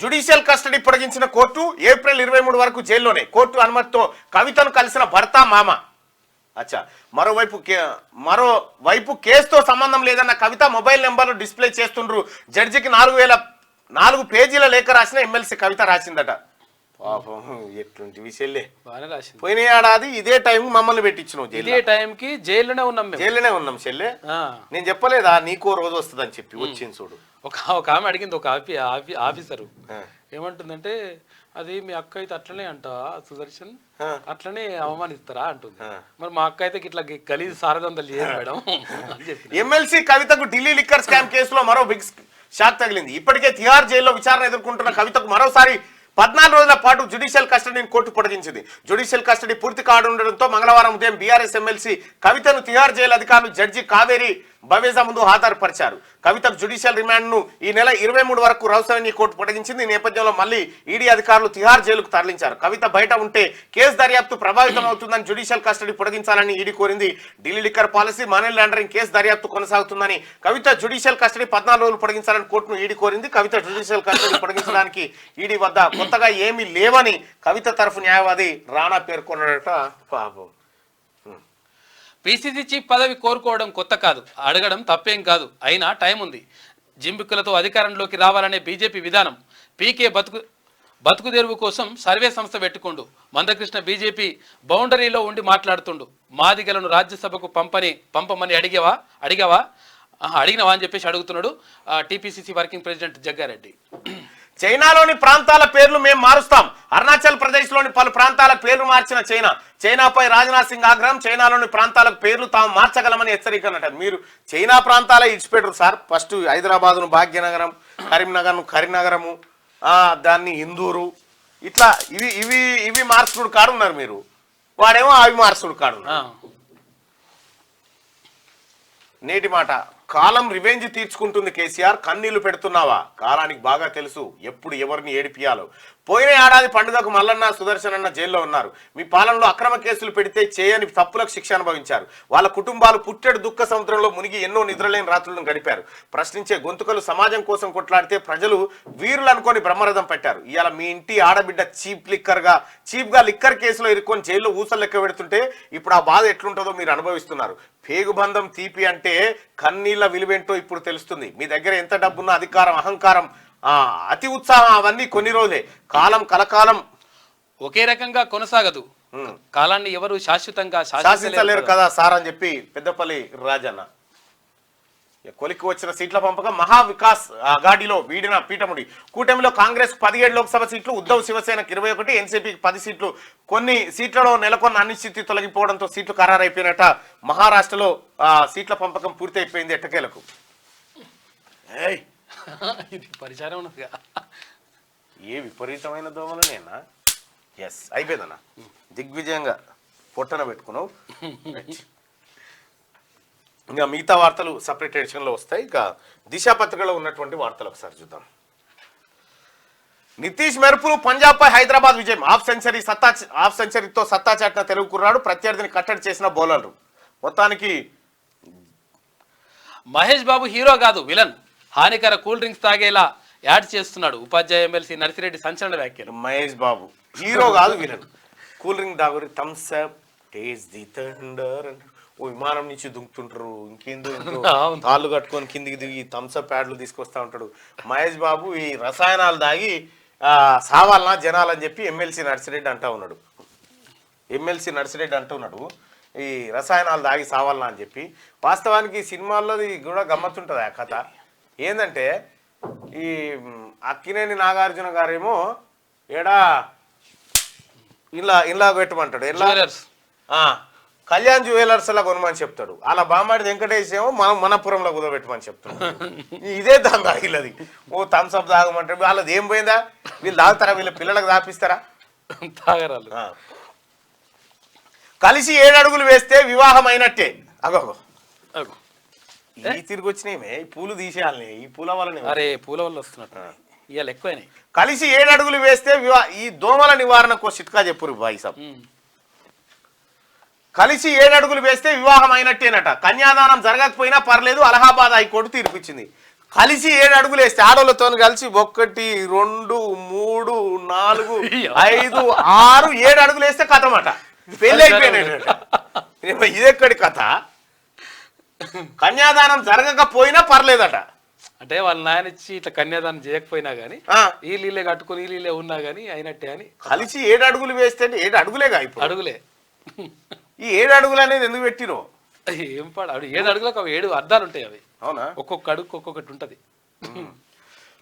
జ్యుడిషియల్ కస్టడీ పొడిగించిన కోర్టు. ఏప్రిల్ 23 వరకు జైల్లోనే. కోర్టు అనుమతితో కవితను కలిసిన భర్త మామ. అచ్చా. మరోవైపు కేసుతో సంబంధం లేదన్న కవిత మొబైల్ నెంబర్లు డిస్ప్లే చేస్తుండ్రు. జడ్జికి 4 పేజీల లేఖ రాసిన ఎమ్మెల్సీ కవిత రాసిందట. పాపం ఎట్లాంటి విషయాలే. బాగానే రాసింది. పోయిన ఏడాది ఇదే టైం మమ్మల్ని పెట్టించినావు. ఇదే టైంకి జైల్లోనే ఉన్నాం. జైల్లోనే ఉన్నాం చెల్లె. నేను చెప్పలేదా నీకో రోజు వస్తుందని చెప్పి. వచ్చింది చూడు. ఒక ఆమె అడిగింది, ఒక ఆఫీసరు ఏమంటుందంటే, అది మీ అక్క అయితే అట్లనే అంట సుదర్శన్, అట్లనే అవమానిస్తారా అంటుంది. మరి మా అక్క అయితే ఇట్లా గలీజ్ సారదందలు చేయదు మేడం అని చెప్పి. ఎమ్మెల్సీ కవితకు ఢిల్లీ లిక్కర్ స్కామ్ కేసులో మరో బిగ్ షాక్ తగిలింది. ఇప్పటికే తిహార్ జైల్లో విచారణ ఎదుర్కొంటున్న కవితకు మరోసారి 14 రోజుల పాటు జ్యుడిషియల్ కస్టడీని కోర్టు పొడిగించింది. జ్యుడిషియల్ కస్టడీ పూర్తి కానుండడంతో మంగళవారం ఉదయం బీఆర్ఎస్ ఎమ్మెల్సీ కవితను తిహార్ జైలు అధికారులు జడ్జి కావేరి బవేజా ముందు హాజరుపరిచారు. కవితకు జ్యుడిషియల్ రిమాండ్ను ఈ నెల 23 వరకు రౌసవెన్యూ కోర్టు పొడిగించింది. ఈ నేపథ్యంలో మళ్ళీ ఈడీ అధికారులు తిహార్ జైలుకు తరలించారు. కవిత బయట ఉంటే కేసు దర్యాప్తు ప్రభావితం అవుతుందని జ్యుడిషియల్ కస్టడీ పొడిగించాలని ఈడీ కోరింది. Delhi liquor policy, money laundering case దర్యాప్తు కొనసాగుతుందని కవిత జ్యుడిషియల్ కస్టడీ 14 రోజులు పొడిగించాలని కోర్టును ఈడీ కోరింది. కవిత జ్యుడిషియల్ కస్టడీ పొడిగించడానికి ఈడీ వద్ద కొత్తగా ఏమీ లేవని కవిత తరఫు న్యాయవాది రాణా పేర్కొన్నాడట. పాపం. పిసిసి చీఫ్ పదవి కోరుకోవడం కొత్త కాదు, అడగడం తప్పేం కాదు. అయినా టైం ఉంది. జింబిక్కులతో అధికారంలోకి రావాలనే బీజేపీ విధానం. పీకే బతుకుదెరువు కోసం సర్వే సంస్థ పెట్టుకుండు. మందకృష్ణ బీజేపీ బౌండరీలో ఉండి మాట్లాడుతుండు. మాదిగలను రాజ్యసభకు పంపమని అడిగావా అని చెప్పేసి అడుగుతున్నాడు టీపీసీసీ వర్కింగ్ ప్రెసిడెంట్ జగ్గారెడ్డి. చైనాలోని ప్రాంతాల పేర్లు మేము మారుస్తాం. అరుణాచల్ ప్రదేశ్ లోని పలు ప్రాంతాల పేర్లు మార్చిన చైనాపై రాజ్నాథ్ సింగ్ ఆగ్రహం. చైనాలోని ప్రాంతాలకు పేర్లు తాము మార్చగలమని హెచ్చరికనట. మీరు చైనా ప్రాంతాలే ఇచ్చిపెట్టరు సార్. ఫస్ట్ హైదరాబాదును భాగ్యనగరం, కరీంనగర్ను కరీంనగరము, దాన్ని ఇందూరు, ఇట్లా ఇవి మార్చుడు కాడున్నారు మీరు. వాడేమో అవి మార్చుడు కాడున్నారు. నేటి మాట. కాలం రివెంజ్ తీర్చుకుంటుంది కేసీఆర్. కన్నీళ్లు పెడుతున్నావా? కాలానికి బాగా తెలుసు ఎప్పుడు ఎవరిని ఏడిపియాలో. పోయిన ఏడాది పండుగకు మల్లన్న సుదర్శన్ అన్న జైల్లో ఉన్నారు. మీ పాలనలో అక్రమ కేసులు పెడితే చేయని తప్పులకు శిక్ష అనుభవించారు. వాళ్ళ కుటుంబాలు పుట్టెడు దుఃఖ సముద్రంలో మునిగి ఎన్నో నిద్రలేని రాత్రులను గడిపారు. ప్రశ్నించే గొంతుకలు సమాజం కోసం కొట్లాడితే ప్రజలు వీరులు అనుకొని బ్రహ్మరథం పెట్టారు. ఇవాళ మీ ఇంటి ఆడబిడ్డ చీప్గా లిక్కర్ కేసులో ఇరుక్కొని జైల్లో ఊసలు లెక్క పెడుతుంటే ఇప్పుడు ఆ బాధ ఎట్లుంటుందో మీరు అనుభవిస్తున్నారు. పేగుబంధం తీపి అంటే కన్నీళ్ల విలువేంటో ఇప్పుడు తెలుస్తుంది. మీ దగ్గర ఎంత డబ్బున్నా, అధికారం, అహంకారం, అతి ఉత్సాహం అవన్నీ కొన్ని రోజులే. కాలం కలకాలం ఒకే రకంగా కొనసాగదు. కాలాన్ని ఎవరు శాశ్వతంగా శాసించలేరు కదా సార్ అని చెప్పి పెద్దపల్లి రాజన్న. కొలికి వచ్చిన సీట్ల పంపకం. మహావికాస్ అఘాడీలో వీడిన పీఠముడి. కూటమిలో కాంగ్రెస్ 17 లోక్సభ సీట్లు, ఉద్ధవ్ శివసేనకు 21, ఎన్సీపీకి 10 సీట్లు. కొన్ని సీట్లలో నెలకొన్న అనిశ్చితి తొలగిపోవడంతో సీట్లు ఖరారైపోయినట. మహారాష్ట్రలో సీట్ల పంపకం పూర్తి అయిపోయింది ఎట్టకేలకు. ఇది పరిచారం ఉన్నదిగా. ఏ విపరీతమైన దోమలు నేనా. ఎస్ అయిపోయిందన్నా, దిగ్విజయంగా పొట్టన పెట్టుకున్నావు. ఇంకా మిగతా వార్తలు సపరేట్ ఎడిషన్లో వస్తాయి. ఇక దిశ పత్రికలో ఉన్నటువంటి వార్తలు ఒకసారి చూద్దాం. నితీష్ మెరుపులు. పంజాబ్పై హైదరాబాద్ విజయం. హాఫ్ సెంచరీతో సత్తా చాటిన తెలుగు కుర్రాడు. ప్రత్యర్థిని కట్టడి చేసిన బౌలర్లు. మొత్తానికి మహేష్ బాబు హీరో కాదు, విలన్. హానికర కూల్ డ్రింక్స్ తాగేలా యాడ్ చేస్తున్నాడు. ఉపాధ్యాయ ఎమ్మెల్సీ నర్సిరెడ్డి సంచలన వ్యాఖ్యలు. మహేష్ బాబు హీరో కాదు, విలన్. కూల్ డ్రింక్ తాగురి, Thums Up, taste the thunder అంటారు. ఓ విమానం నుంచి దుంకుతుంటారు. ఇంకేందో తాళ్ళు కట్టుకొని కిందికి దిగి థమ్స్అప్ ప్యాడ్లు తీసుకొస్తా ఉంటాడు. మహేష్ బాబు ఈ రసాయనాలు దాగి సావాలనా జనాలని చెప్పి ఎమ్మెల్సీ నర్సిరెడ్డి అంటూ ఉన్నాడు. ఈ రసాయనాలు దాగి సావాలనా అని చెప్పి. వాస్తవానికి సినిమాల్లో కూడా గమ్మత్తుంటుంది ఆ కథ. ఏంటంటే ఈ అక్కినేని నాగార్జున గారేమో ఏడా ఇలా పెట్టమంటాడు. కళ్యాణ్ జ్యువెలర్స్ లా కొనమని చెప్తాడు. అలా బామ్మాడి వెంకటేష్ ఏమో మనపురంలో కుదబెట్టమని చెప్తాడు. ఇదే దాని తాగిలది. ఓ థమ్స్అప్ తాగమంటాడు. వాళ్ళది ఏం పోయిందా? వీళ్ళు తాగుతారా? వీళ్ళ పిల్లలకు తాపిస్తారా? తాగరాలు. కలిసి 7 అడుగులు వేస్తే వివాహం అయినట్టే. అగో ఈ తిరిగి వచ్చినాయి. ఈ పూలు తీసేయాలి. ఈ పూల వల్ల పూల వల్ల వస్తున్నట్టు ఇవాళ ఎక్కువైనాయి. కలిసి 7 అడుగులు వేస్తే ఈ దోమల నివారణకు చిట్కా చెప్పురు బాయి సాబ్. కలిసి 7 అడుగులు వేస్తే వివాహం అయినట్టేనట. కన్యాదానం జరగకపోయినా పర్లేదు, అలహాబాద్ హైకోర్టు తీర్పిచ్చింది. కలిసి 7 అడుగులు వేస్తే ఆడోళ్ళతో కలిసి 1, 2, 3, 4, 5, 6, 7 అడుగులు వేస్తే కథమట. పెళ్లి అయిపోయినట. ఇదెక్కడి కథ? కన్యాదానం జరగకపోయినా పర్లేదట. అంటే వాళ్ళ నాయన ఇచ్చి ఇట్లా కన్యాదానం చేయకపోయినా గానీ ఈ లీలే కట్టుకుని ఈ లీలే ఉన్నా గానీ అయినట్టే అని. కలిసి 7 అడుగులు వేస్తే 7 అడుగులేగా ఇప్పుడు. అడుగులే. ఈ 7 అడుగులు అనేది ఎందుకు పెట్టిరో ఏం పాడు. 7 అడుగులకు 7 అద్దాలు ఉంటాయి. అవి అవునా? ఒక్కొక్క అడుగు ఒక్కొక్కటి ఉంటది.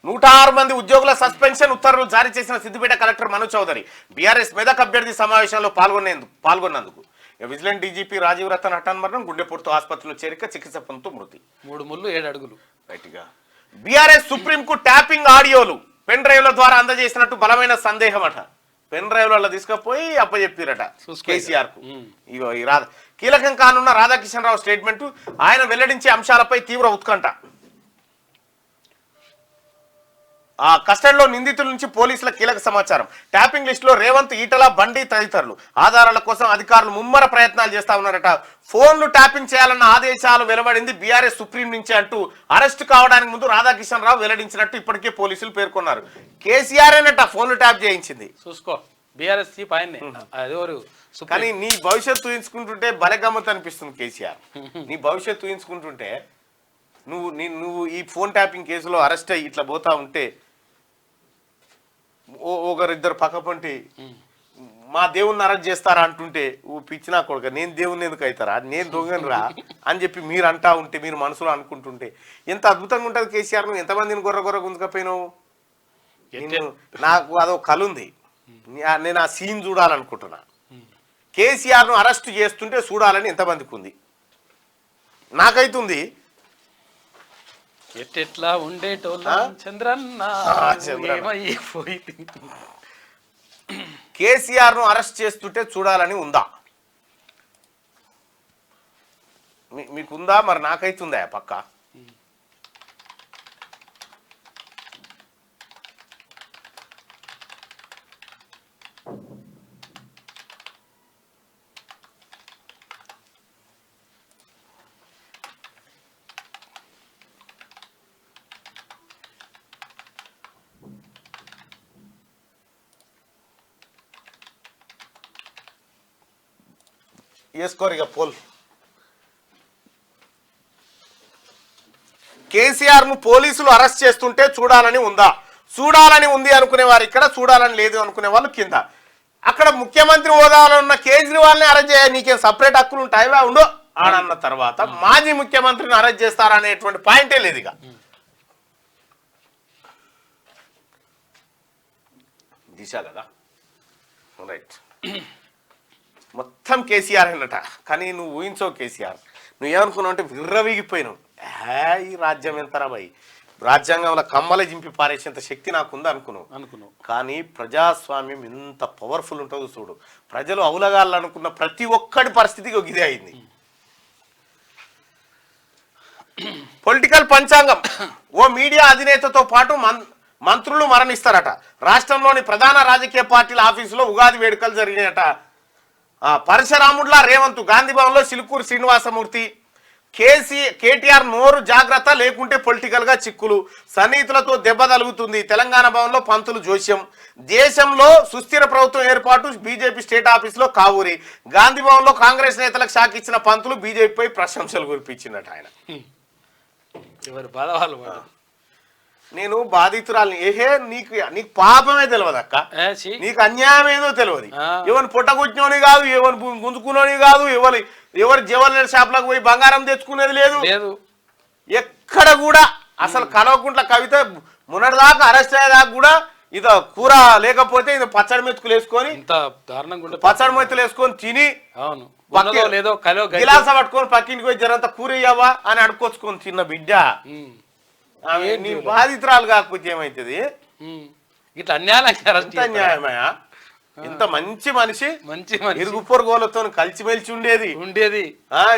106 మంది ఉద్యోగుల సస్పెన్షన్ ఉత్తర్వులు జారీ చేసిన సిద్దిపేట కలెక్టర్ మను చౌదరి. బీఆర్ఎస్ మెదక్ అభ్యర్థి సమావేశంలో పాల్గొన్నందుకు విజిలెన్స్ డీజీపీ రాజీవ్ రతన్ హఠాన్ మరణం. గుండెపోటుతో ఆసుపత్రిలో చేరిక, చికిత్స పొందుతూ మృతి. 3 ముళ్ళు 7 అడుగులు. రైట్గా. బీఆర్ఎస్ సుప్రీంకు ట్యాపింగ్ ఆడియోలు పెన్ డ్రైవ్ల ద్వారా అందజేసినట్టు బలమైన సందేహం అట. పెన్ డ్రైవ్లలో తీసుకుపోయి అప్పచెప్పిరట కేసీఆర్ కు. ఇగో ఈ కీలకం కానున్న రాధాకిషన్ రావు స్టేట్మెంట్. ఆయన వెల్లడించే అంశాలపై తీవ్ర ఉత్కంఠ. కస్టడీలో నిందితుల నుంచి పోలీసుల కీలక సమాచారం. ట్యాపింగ్ లిస్ట్ లో రేవంత్, ఈటల, బండి తదితరులు. ఆధారాల కోసం అధికారులు ముమ్మర ప్రయత్నాలు చేస్తా ఉన్నారట. ఫోన్లు ట్యాపింగ్ చేయాలన్న ఆదేశాలు వెలువడింది బీఆర్ఎస్ సుప్రీం నుంచి అంటూ అరెస్ట్ కావడానికి ముందు రాధాకిషన్ రావు వెల్లడించినట్టు ఇప్పటికే పోలీసులు పేర్కొన్నారు. కేసీఆర్ ఏనట ఫోన్లు ట్యాప్ చేయించింది. చూసుకో. బీఆర్ఎస్ చీఫ్ ఆయన్నే అదెవరు కానీ నీ భవిష్యత్తు ఊహించుకుంటుంటే భలే గమ్మత్ అనిపిస్తుంది కేసీఆర్. నీ భవిష్యత్తు ఊహించుకుంటుంటే నువ్వు ఈ ఫోన్ ట్యాపింగ్ కేసులో అరెస్ట్ అయ్యి ఇట్లా పోతా ఉంటే ఒకరిద్దరు పక్కపంటి మా దేవుణ్ణి అరెస్ట్ చేస్తారా అంటుంటే పిచ్చినా కొడుక నేను దేవుణ్ణి ఎందుకు అవుతారా, నేను దొంగను రా అని చెప్పి మీరు అంటా ఉంటే, మీరు మనసులో అనుకుంటుంటే ఎంత అద్భుతంగా ఉంటుంది కేసీఆర్. నువ్వు ఎంతమందిని గొర్ర గుంజుకపోయినావు. నాకు అదో కళ ఉంది, నేను ఆ సీన్ చూడాలనుకుంటున్నా. కేసీఆర్ను అరెస్ట్ చేస్తుంటే చూడాలని ఎంతమందికి ఉంది, నాకైతుంది. ఎట్టెట్లా ఉండేటోళ్ళ చంద్రన్న కేసీఆర్ను అరెస్ట్ చేస్తుంటే చూడాలని ఉందా? మీకుందా? మరి నాకైతుందా పక్క. వేసుకోరు ఇక పోల్. కేసీఆర్ను పోలీసులు అరెస్ట్ చేస్తుంటే చూడాలని ఉందా? చూడాలని ఉంది అనుకునే వారు ఇక్కడ, చూడాలని లేదు అనుకునే వాళ్ళు కింద. అక్కడ ముఖ్యమంత్రి హోదాలో ఉన్న కేజ్రీవాల్ని అరెస్ట్ చేయ నీకేం సపరేట్ హక్కులు ఉంటాయివా ఉండో ఆడన్న తర్వాత మాజీ ముఖ్యమంత్రిని అరెస్ట్ చేస్తారనేటువంటి పాయింటే లేదు ఇక. దిశ కదా రైట్, మొత్తం కేసీఆర్ అన్నట. కానీ నువ్వు ఊహించవు కేసీఆర్, నువ్వేమనుకున్నావు అంటే విర్రవీగిపోయినావు. ఈ రాజ్యం ఎంతరా భయ్, రాజ్యాంగంలో కమ్మలే జింపి పారేసేంత శక్తి నాకుంది అనుకున్నావు. కానీ ప్రజాస్వామ్యం ఎంత పవర్ఫుల్ ఉంటుందో చూడు. ప్రజలు అవులగాళ్ళనుకున్న ప్రతి ఒక్కడి పరిస్థితికి ఒక ఇదే అయింది. పొలిటికల్ పంచాంగం, ఓ మీడియా అధినేతతో పాటు మంత్రులు మరణిస్తారట. రాష్ట్రంలోని ప్రధాన రాజకీయ పార్టీల ఆఫీసులో ఉగాది వేడుకలు జరిగినాయట. పరశురాముడ్లా రేవంత్, గాంధీ భవన్లో సిలుకూరు శ్రీనివాసమూర్తి, కేటీఆర్ నోరు జాగ్రత్త లేకుంటే పొలిటికల్ గా చిక్కులు, సన్నిహితులతో దెబ్బ తలుగుతుంది. తెలంగాణ భవన్లో పంతులు జోస్యం, దేశంలో సుస్థిర ప్రభుత్వం ఏర్పాటు బీజేపీ స్టేట్ ఆఫీసులో కావూరి, గాంధీ భవన్లో కాంగ్రెస్ నేతలకు షాక్ ఇచ్చిన పంతులు బీజేపీపై ప్రశంసలు కురిపించినట్టు ఆయన. ఎవరు బాధ వాళ్ళు. నేను బాధితురాలని ఏహే నీకు పాపమే తెలియదు అక్క, నీకు అన్యాయం ఏదో తెలియదు. ఎవరు పుట్టకొచ్చినోని కాదు, ఎవరు గుంజుకున్నోని కాదు, ఎవరు జ్యువెలరీ షాప్లకు పోయి బంగారం తెచ్చుకునేది లేదు. ఎక్కడ కూడా అసలు కలవకుంట్ల కవిత మొన్నటిదాకా అరెస్ట్ అయ్యేదాకా కూడా ఇది కూర లేకపోతే ఇది పచ్చడి మెతుకులు వేసుకొని, పచ్చడి మెతుకులు వేసుకొని తిని గిలాస పట్టుకొని పక్కింటికి పోయి జరంతా కూర ఇయ్యవా అని అడుక్కొచ్చుకొని తిన్న బిడ్డ నీ బాధితురాలు కాకపోతే ఏమైతుంది? ఇట్లా అన్యాయమయా? ఇంత మంచి మనిషి ఇరుగు పొరుగులతో కలిసిమెలిసి ఉండేది.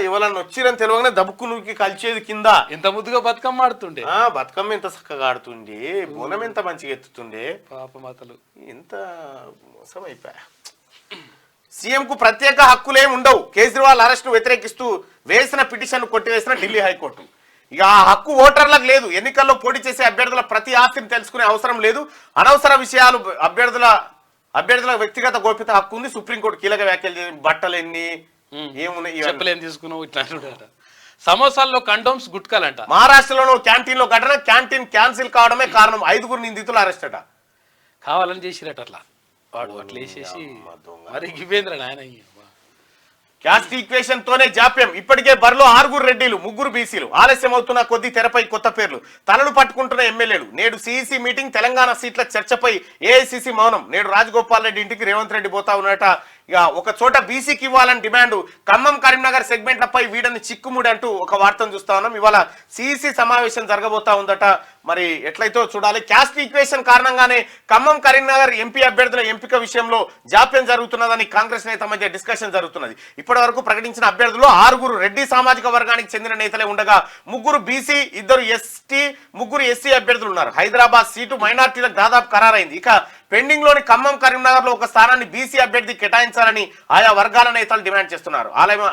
ఎవరన్నా వచ్చిరని తెలియగానే దబ్బుకు నువ్వుకి కలిసేది కింద. ఎంత ముద్దుగా బతుకమ్మ ఆడుతుండే, బతుకమ్మ ఎంత చక్కగా ఆడుతుండే, బోనం ఎంత మంచిగా ఎత్తుతుండే. పాపమాతలు ఇంత మోసం అయిపోయా. సీఎం కు ప్రత్యేక హక్కులేం ఉండవు. కేజ్రీవాల్ అరెస్ట్ను వ్యతిరేకిస్తూ వేసిన పిటిషన్ కొట్టివేసిన ఢిల్లీ హైకోర్టు. ఇక ఆ హక్కు ఓటర్లకు లేదు. ఎన్నికల్లో పోటీ చేసే అభ్యర్థుల ప్రతి ఆస్తిని తెలుసుకునే అవసరం లేదు. అనవసర విషయాలు అభ్యర్థుల వ్యక్తిగత గోప్యత హక్కు ఉంది. సుప్రీంకోర్టు కీలక వ్యాఖ్యలు చేసి బట్టలు ఎన్ని ఏమున్నాయి చెప్పలేం తీసుకున్నావు ఇట్లా. సమోసాల్లో కండోమ్స్ గుట్కాలంట. మహారాష్ట్రలోనూ క్యాంటీన్ లో ఘటన, క్యాంటీన్ క్యాన్సిల్ కావడమే కారణం. 5 నిందితులు అరెస్ట్ అట. కావాలని చేసిరట అట్లా, వాడు అట్లా వేసేసి మరి గివేంద్ర నాయన. క్యాస్ట్ ఈక్వేషన్ తోనే జాప్యం. ఇప్పటికే బరిలో 6 రెడ్డిలు, 3 బీసీలు. ఆలస్యం అవుతున్న కొద్ది తెరపై కొత్త పేర్లు. తలలు పట్టుకుంటున్న ఎమ్మెల్యేలు. నేడు సిఈసి మీటింగ్. తెలంగాణ సీట్ల చర్చపై ఏఐసిసి మౌనం. నేడు రాజగోపాల్ రెడ్డి ఇంటికి రేవంత్ రెడ్డి పోతా ఉన్నట. ఇక ఒక చోట బీసీకి ఇవ్వాలని డిమాండ్. ఖమ్మం కరీంనగర్ సెగ్మెంట్లపై వీడని చిక్కుముడి అంటూ ఒక వార్తను చూస్తా ఉన్నాం. ఇవాళ సిఈసి సమావేశం జరగబోతా ఉందట. మరి ఎట్లయితే చూడాలి. క్యాస్ట్ ఈక్వేషన్ కారణంగానే ఖమ్మం కరీంనగర్ ఎంపీ అభ్యర్థుల ఎంపిక విషయంలో జాప్యం జరుగుతున్నదని కాంగ్రెస్ నేత మధ్య డిస్కషన్ జరుగుతున్నది. ఇప్పటి వరకు ప్రకటించిన అభ్యర్థులు 6 రెడ్డి సామాజిక వర్గానికి చెందిన నేతలే ఉండగా 3 బీసీ, 2 ఎస్టీ, 3 ఎస్సీ అభ్యర్థులు ఉన్నారు. హైదరాబాద్ సీటు మైనార్టీలకు దాదాపు ఖరారైంది. ఇక పెండింగ్ లోని ఖమ్మం కరీంనగర్ లో ఒక స్థానాన్ని బీసీ అభ్యర్థి కేటాయించాలని ఆయా వర్గాల నేతలు డిమాండ్ చేస్తున్నారు.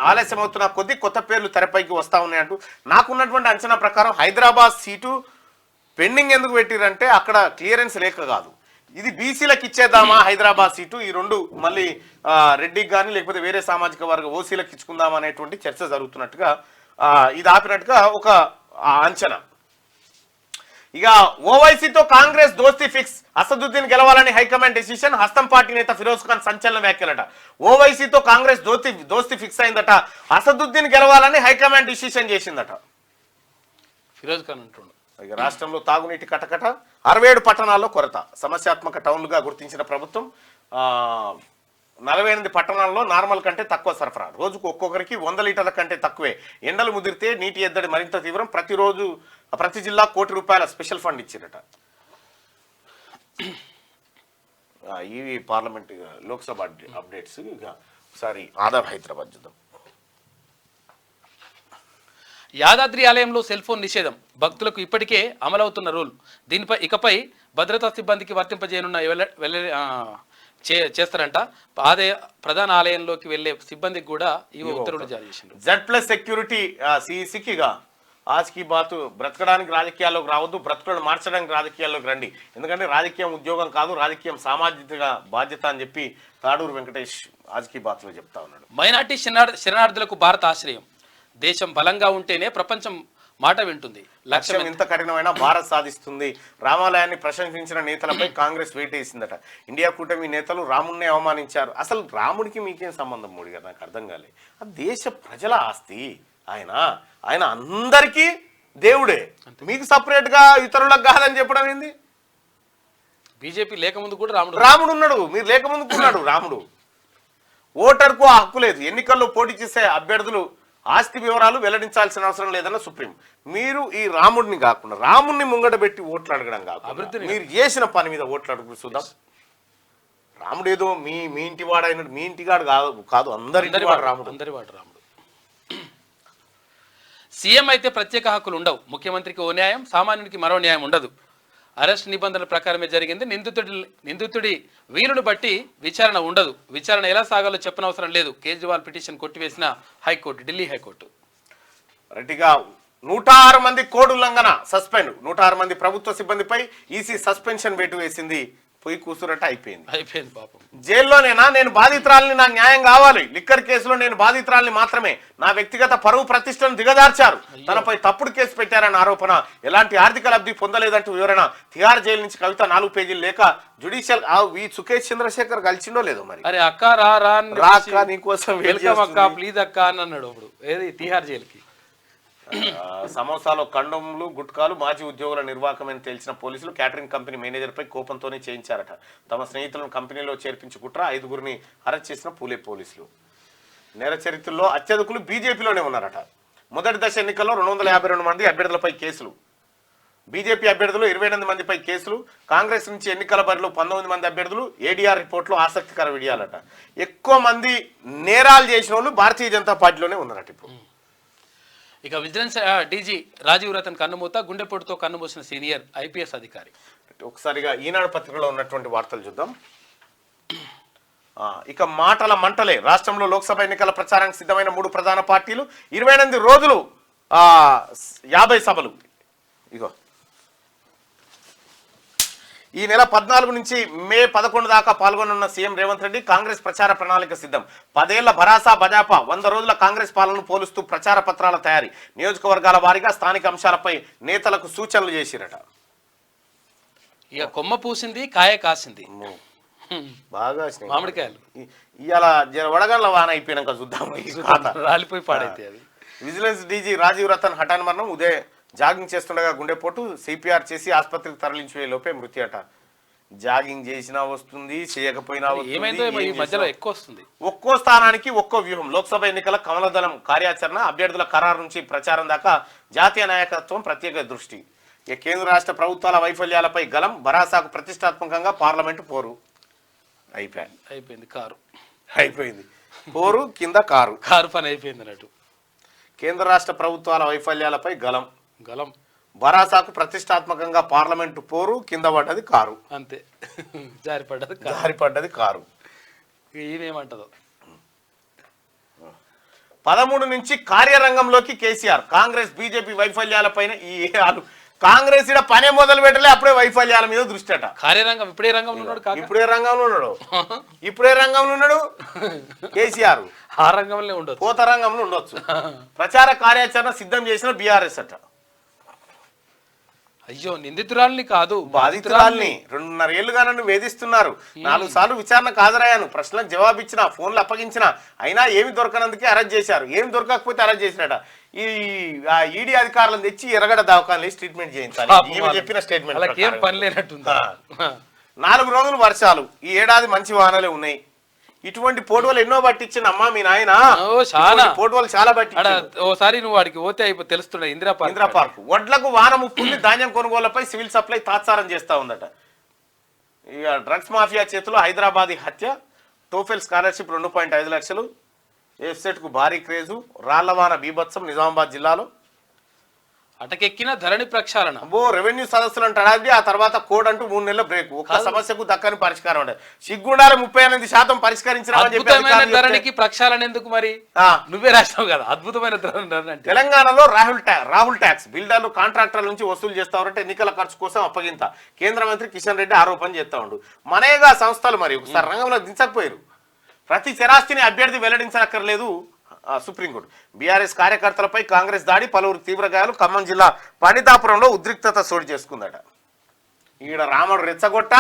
ఆలస్యం అవుతున్న కొద్ది కొత్త పేర్లు తెరపైకి వస్తా ఉన్నాయంటూ నాకున్నటువంటి అంచనా ప్రకారం హైదరాబాద్ సీటు పెండింగ్ ఎందుకు పెట్టిరంటే అక్కడ క్లియరెన్స్ లేక కాదు. ఇది బీసీలకు ఇచ్చేద్దామా హైదరాబాద్ సీటు, ఈ రెండు మళ్ళీ రెడ్డికి కానీ లేకపోతే వేరే సామాజిక వర్గ ఓసీలకు ఇచ్చుకుందాం అనేటువంటి చర్చ జరుగుతున్నట్టుగా ఇది ఆపినట్టుగా ఒక అంచనా. ఇక ఓవైసీతో కాంగ్రెస్ దోస్తీ ఫిక్స్, అసదుద్దీన్ గెలవాలని హైకమాండ్ డెసిషన్. హస్తం పార్టీ నేత ఫిరోజ్ ఖాన్ సంచలన వ్యాఖ్యలట. ఓవైసీతో కాంగ్రెస్ దోస్తీ ఫిక్స్ అయిందట, అసదుద్దీన్ గెలవాలని హైకమాండ్ డిసిషన్ చేసిందట. ఫిరోజ్ ఖాన్ అంటుండు. ఇక రాష్ట్రంలో తాగునీటి కటకట, 67 పట్టణాల్లో కొరత. సమస్యాత్మక టౌన్లుగా గుర్తించిన ప్రభుత్వం 48 పట్టణాల్లో నార్మల్ కంటే తక్కువ సరఫరా. రోజుకు ఒక్కొక్కరికి 100 లీటర్ల కంటే తక్కువే. ఎండలు ముదిరితే నీటి ఎద్దడి మరింత తీవ్రం. ప్రతి జిల్లా ₹1 కోటి స్పెషల్ ఫండ్ ఇచ్చిరట. ఇవి పార్లమెంట్ లోక్సభ అప్డేట్స్. ఇక ఒకసారి ఆదాబ్ హైదరాబాద్ చూద్దాం. యాదాద్రి ఆలయంలో సెల్ ఫోన్ నిషేధం భక్తులకు ఇప్పటికే అమలవుతున్న రూల్. దీనిపై ఇకపై భద్రతా సిబ్బందికి వర్తింపజేయనున్న చేస్తారంట. అదే ప్రధాన ఆలయంలోకి వెళ్లే సిబ్బందికి కూడా ఈ ఉత్తర్వులు జారీ చేసిండ్రు. Z+ సెక్యూరిటీ సిఈసికి ఇక ఆజ్కి బాత్, బ్రతకడానికి రాజకీయాల్లోకి రావద్దు, బ్రతకడం మార్చడానికి రాజకీయాల్లోకి రండి. ఎందుకంటే రాజకీయం ఉద్యోగం కాదు, రాజకీయం సామాజిక బాధ్యత అని చెప్పి తాడూరు వెంకటేష్ ఆజ్కి బాత్లో చెప్తా ఉన్నాడు. మైనార్టీ శరణార్థులకు భారత ఆశ్రయం. దేశం బలంగా ఉంటేనే ప్రపంచం మాట వింటుంది. లక్ష్యం ఇంత కఠినమైన భారత్ సాధిస్తుంది. రామాలయాన్ని ప్రశంసించిన నేతలపై కాంగ్రెస్ వేటేసిందట. ఇండియా కూటమి నేతలు రాముడిని అవమానించారు. అసలు రాముడికి మీకేం సంబంధం మోడీ గారు? నాకు అర్థం కాలే. ఆ దేశ ప్రజల ఆస్తి ఆయన అందరికీ దేవుడే, మీకు సపరేట్ గా ఇతరులకు కాదని చెప్పడం ఏంది? బీజేపీ లేకముందు కూడా రాముడు ఉన్నాడు, మీరు లేకముందుకు ఉన్నాడు రాముడు. ఓటర్కు ఆ హక్కు లేదు. ఎన్నికల్లో పోటీ చేసే అభ్యర్థులు ఆస్తి వివరాలు వెల్లడించాల్సిన అవసరం లేదన్న సుప్రీం. మీరు ఈ రాముడిని కాకుండా రాముడిని ముంగట పెట్టి ఓట్లు అడగడం కాకుండా మీరు చేసిన పని మీద ఓట్లు అడుగు చూద్దాం. రాముడు ఏదో మీ ఇంటి వాడైన మీ ఇంటివాడు కాదు అందరి వాడు రాముడు. సీఎం అయితే ప్రత్యేక హక్కులు ఉండవు. ముఖ్యమంత్రికి ఓ న్యాయం, సామాన్యునికి మరో న్యాయం ఉండదు. అరెస్ట్ నిబంధనల ప్రకారమే జరిగింది. నిందితుడి వీలును బట్టి విచారణ ఉండదు. విచారణ ఎలా సాగాలో చెప్పనవసరం లేదు. కేజ్రీవాల్ పిటిషన్ కొట్టివేసిన హైకోర్టు, ఢిల్లీ హైకోర్టు. రెడ్డిగా 106 మంది కోడ్ ఉల్లంఘన సస్పెండ్. 106 మంది ప్రభుత్వ సిబ్బందిపై ఈసీ సస్పెన్షన్ వేటు వేసింది. పోయి కూసురట అయిపోయింది పాపం. జైల్లోనేనా? నేను బాధితురాలని, నాకు న్యాయం కావాలి. లిక్కర్ కేసులో నేను బాధితురాలని మాత్రమే. నా వ్యక్తిగత పరువు ప్రతిష్టను దిగదార్చారు. తనపై తప్పుడు కేసు పెట్టారన్న ఆరోపణ. ఎలాంటి ఆర్థిక లబ్ధి పొందలేదంటూ వివరణ. తిహార్ జైలు నుంచి కవిత 4 పేజీలు లేక జుడిషియల్ సుఖేష్ చంద్రశేఖర్ కలిసిండో లేదో మరి. అరే అక్క రా నీకోసం అక్క ప్లీజ్ అక్క అని అన్నాడు. అప్పుడు ఏది తిహార్ జైలుకి. సమోసాలో కండోములు, గుట్కాలు మాజీ ఉద్యోగుల నిర్వాహకమని తేల్చిన పోలీసులు క్యాటరింగ్ కంపెనీ మేనేజర్పై కోపంతోనే చేయించారట. తమ స్నేహితులను కంపెనీలో చేర్పించి కుట్ర 5గురిని అరెస్ట్ చేసిన పూలే పోలీసులు. నేర చరిత్రలో అత్యధికులు బీజేపీలోనే ఉన్నారట. మొదటి దశ ఎన్నికల్లో 252 మంది అభ్యర్థులపై కేసులు. బీజేపీ అభ్యర్థులు 28 మందిపై కేసులు. కాంగ్రెస్ నుంచి ఎన్నికల బరిలో 19 మంది అభ్యర్థులు. ఏడీఆర్ రిపోర్ట్లో ఆసక్తికర విడియాలట. ఎక్కువ మంది నేరాలు చేసిన వాళ్ళు భారతీయ జనతా పార్టీలోనే ఉన్నారట. ఇప్పుడు ఇక విజిలెన్స్ డీజీ రాజీవ్ రతన్ కన్నుమూత. గుండెపోటుతో కన్నుమూసిన సీనియర్ ఐపీఎస్ అధికారి. ఒకసారిగా ఈనాడు పత్రికలో ఉన్నటువంటి వార్తలు చూద్దాం. ఇక మాటల మంటలే. రాష్ట్రంలో లోక్సభ ఎన్నికల ప్రచారానికి సిద్ధమైన 3 ప్రధాన పార్టీలు. 28 రోజులు 50 సభలు. ఇగో ఈ నెల 14 నుంచి మే 11 దాకా పాల్గొనున్న సీఎం రేవంత్ రెడ్డి కాంగ్రెస్ ప్రచార ప్రణాళిక సిద్ధం. 10 ఏళ్ల భరాసా బజాపా, 100 రోజుల కాంగ్రెస్ పాలనను పోలుస్తూ ప్రచార పత్రాల తయారీ. నియోజకవర్గాల వారీగా స్థానిక అంశాలపై నేతలకు సూచనలు చేసిరట. ఇక కొమ్మ పూసింది, కాయ కాసింది. బాగా మామిడికాయలు ఇవాళ వడగళ్ళ వాన అయిపోయినాక చూద్దాం. రాలిపోయి పాడైతే అది. విజిలెన్స్ డీజీ రాజీవ్ రతన్ హఠాన్ మరణం. జాగింగ్ చేస్తుండగా గుండెపోటు. సిపిఆర్ చేసి ఆసుపత్రికి తరలించే లోపే మృతి అట. జాగింగ్ చేసినా వస్తుంది, చేయకపోయినా వస్తుంది. ఒక్కో స్థానానికి ఒక్కో వ్యూహం. లోక్సభ ఎన్నికల కమలదళం కార్యాచరణ. అభ్యర్థుల ఖరారు నుంచి ప్రచారం దాకా జాతీయ నాయకత్వం ప్రత్యేక దృష్టి. కేంద్ర రాష్ట్ర ప్రభుత్వాల వైఫల్యాలపై గలం. భరాసాకు ప్రతిష్టాత్మకంగా పార్లమెంటు పోరు. అయిపోయింది పోరు కింద కారు పని అయిపోయింది అన్నట్టు. కేంద్ర రాష్ట్ర ప్రభుత్వాల వైఫల్యాలపై గలం. భరాసాకు ప్రతిష్టాత్మకంగా పార్లమెంటు పోరు, కింద పడ్డది కారు. అంతే, జారిపడ్డది కారు. ఈయనేమంటదో. 13 నుంచి కార్యరంగంలోకి కేసీఆర్. కాంగ్రెస్ బీజేపీ వైఫల్యాలపైన ఈ కాంగ్రెస్ ఇడ పనే మొదలు పెట్టలే, అప్పుడే వైఫల్యాల మీద దృష్టి అట. కార్యరంగం ఇప్పుడే రంగంలో ఉన్నాడు కాక ఇప్పుడే రంగంలో ఉన్నాడు, ఇప్పుడే రంగంలో ఉన్నాడు కేసీఆర్. ఆ రంగంలో ఉండదు, కోత రంగంలో ఉండొచ్చు. ప్రచార కార్యాచరణ సిద్ధం చేసిన బీఆర్ఎస్ అట. అయ్యో నిందితురాల్ని కాదు బాధితురాల్ని 2.5 ఏళ్లుగా నన్ను వేధిస్తున్నారు. 4 సార్లు విచారణకు హాజరయ్యాను, ప్రశ్నలకు జవాబిచ్చిన, ఫోన్లు అప్పగించిన, అయినా ఏమి దొరకనందుకే అరెస్ట్ చేశారు. ఏమి దొరకకపోతే అరెస్ట్ చేసినట. ఈ ఈడీ అధికారులను తెచ్చి ఎర్రగడ్డ దవాఖానలో ట్రీట్మెంట్ చేయించాలి. ఈమె చెప్పిన స్టేట్మెంట్ వాళ్ళకి ఏం పని లేనట్టుందా? 4 రోజులు వర్షాలు, ఈ ఏడాది మంచి వానలే ఉన్నాయి. ఇటువంటి పోటువలు ఎన్నో పట్టించిన అమ్మా మీ నాయన. పోటువలు చాలా పట్టించాడు. ఓసారి నువ్వు వాడికి పోతే తెలుస్తుండే ఇందిరా పార్క్. వడ్లకు వాన ముప్పుంది, ధాన్యం కొనుగోళ్లపై సివిల్ సప్లై తాత్సారం చేస్తా ఉందట. ఇక డ్రగ్స్ మాఫియా చేతిలో హైదరాబాదీ హత్య, టోఫెల్ స్కాలర్షిప్ 2.5 లక్షలు, ఎఫ్సెట్ కు భారీ క్రేజు, రాళ్లవాన బీభత్సం నిజామాబాద్ జిల్లాలో. అటకెక్కిన ధరణి ప్రక్షాళన. రెవెన్యూ సదస్సులు అంటాడు, ఆ తర్వాత కోడ్ అంటూ 3 నెలల బ్రేక్. ఒక్క సమస్యకు దక్కని పరిష్కారం అంటే సిగ్గుండాలి. 38% పరిష్కరించిన ధరణికి ప్రక్షాళన ఎందుకు మరి? నువ్వే రాసినావు కదా అద్భుతమైన ధరణి. తెలంగాణలో రాహుల్ ట్యాక్స్ బిల్డర్లు కాంట్రాక్టర్ల నుంచి వసూలు చేస్తామంటే ఎన్నికల ఖర్చు కోసం అప్పగింత. కేంద్ర మంత్రి కిషన్ రెడ్డి ఆరోపణ చేస్తా ఉండు. మనేగా సంస్థలు మరి ఒకసారి రంగంలో దించకపోయారు. ప్రతి స్థిరాస్తిని అభ్యర్థి వెల్లడించనక్కర్లేదు సుప్రీంకోర్టు. బీఆర్ఎస్ కార్యకర్తలపై కాంగ్రెస్ దాడి, పలువురు తీవ్ర గాయాలు. ఖమ్మం జిల్లా పండితాపురంలో ఉద్రిక్తత చోటు చేసుకుందట. ఈడ రాముడు రెచ్చగొట్ట,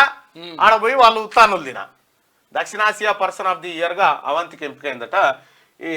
ఆడపోయి వాళ్ళు ఉత్తానులు తిన. దక్షిణాసియా పర్సన్ ఆఫ్ ది ఇయర్ గా అవంతికి ఎంపికైందట. ఈ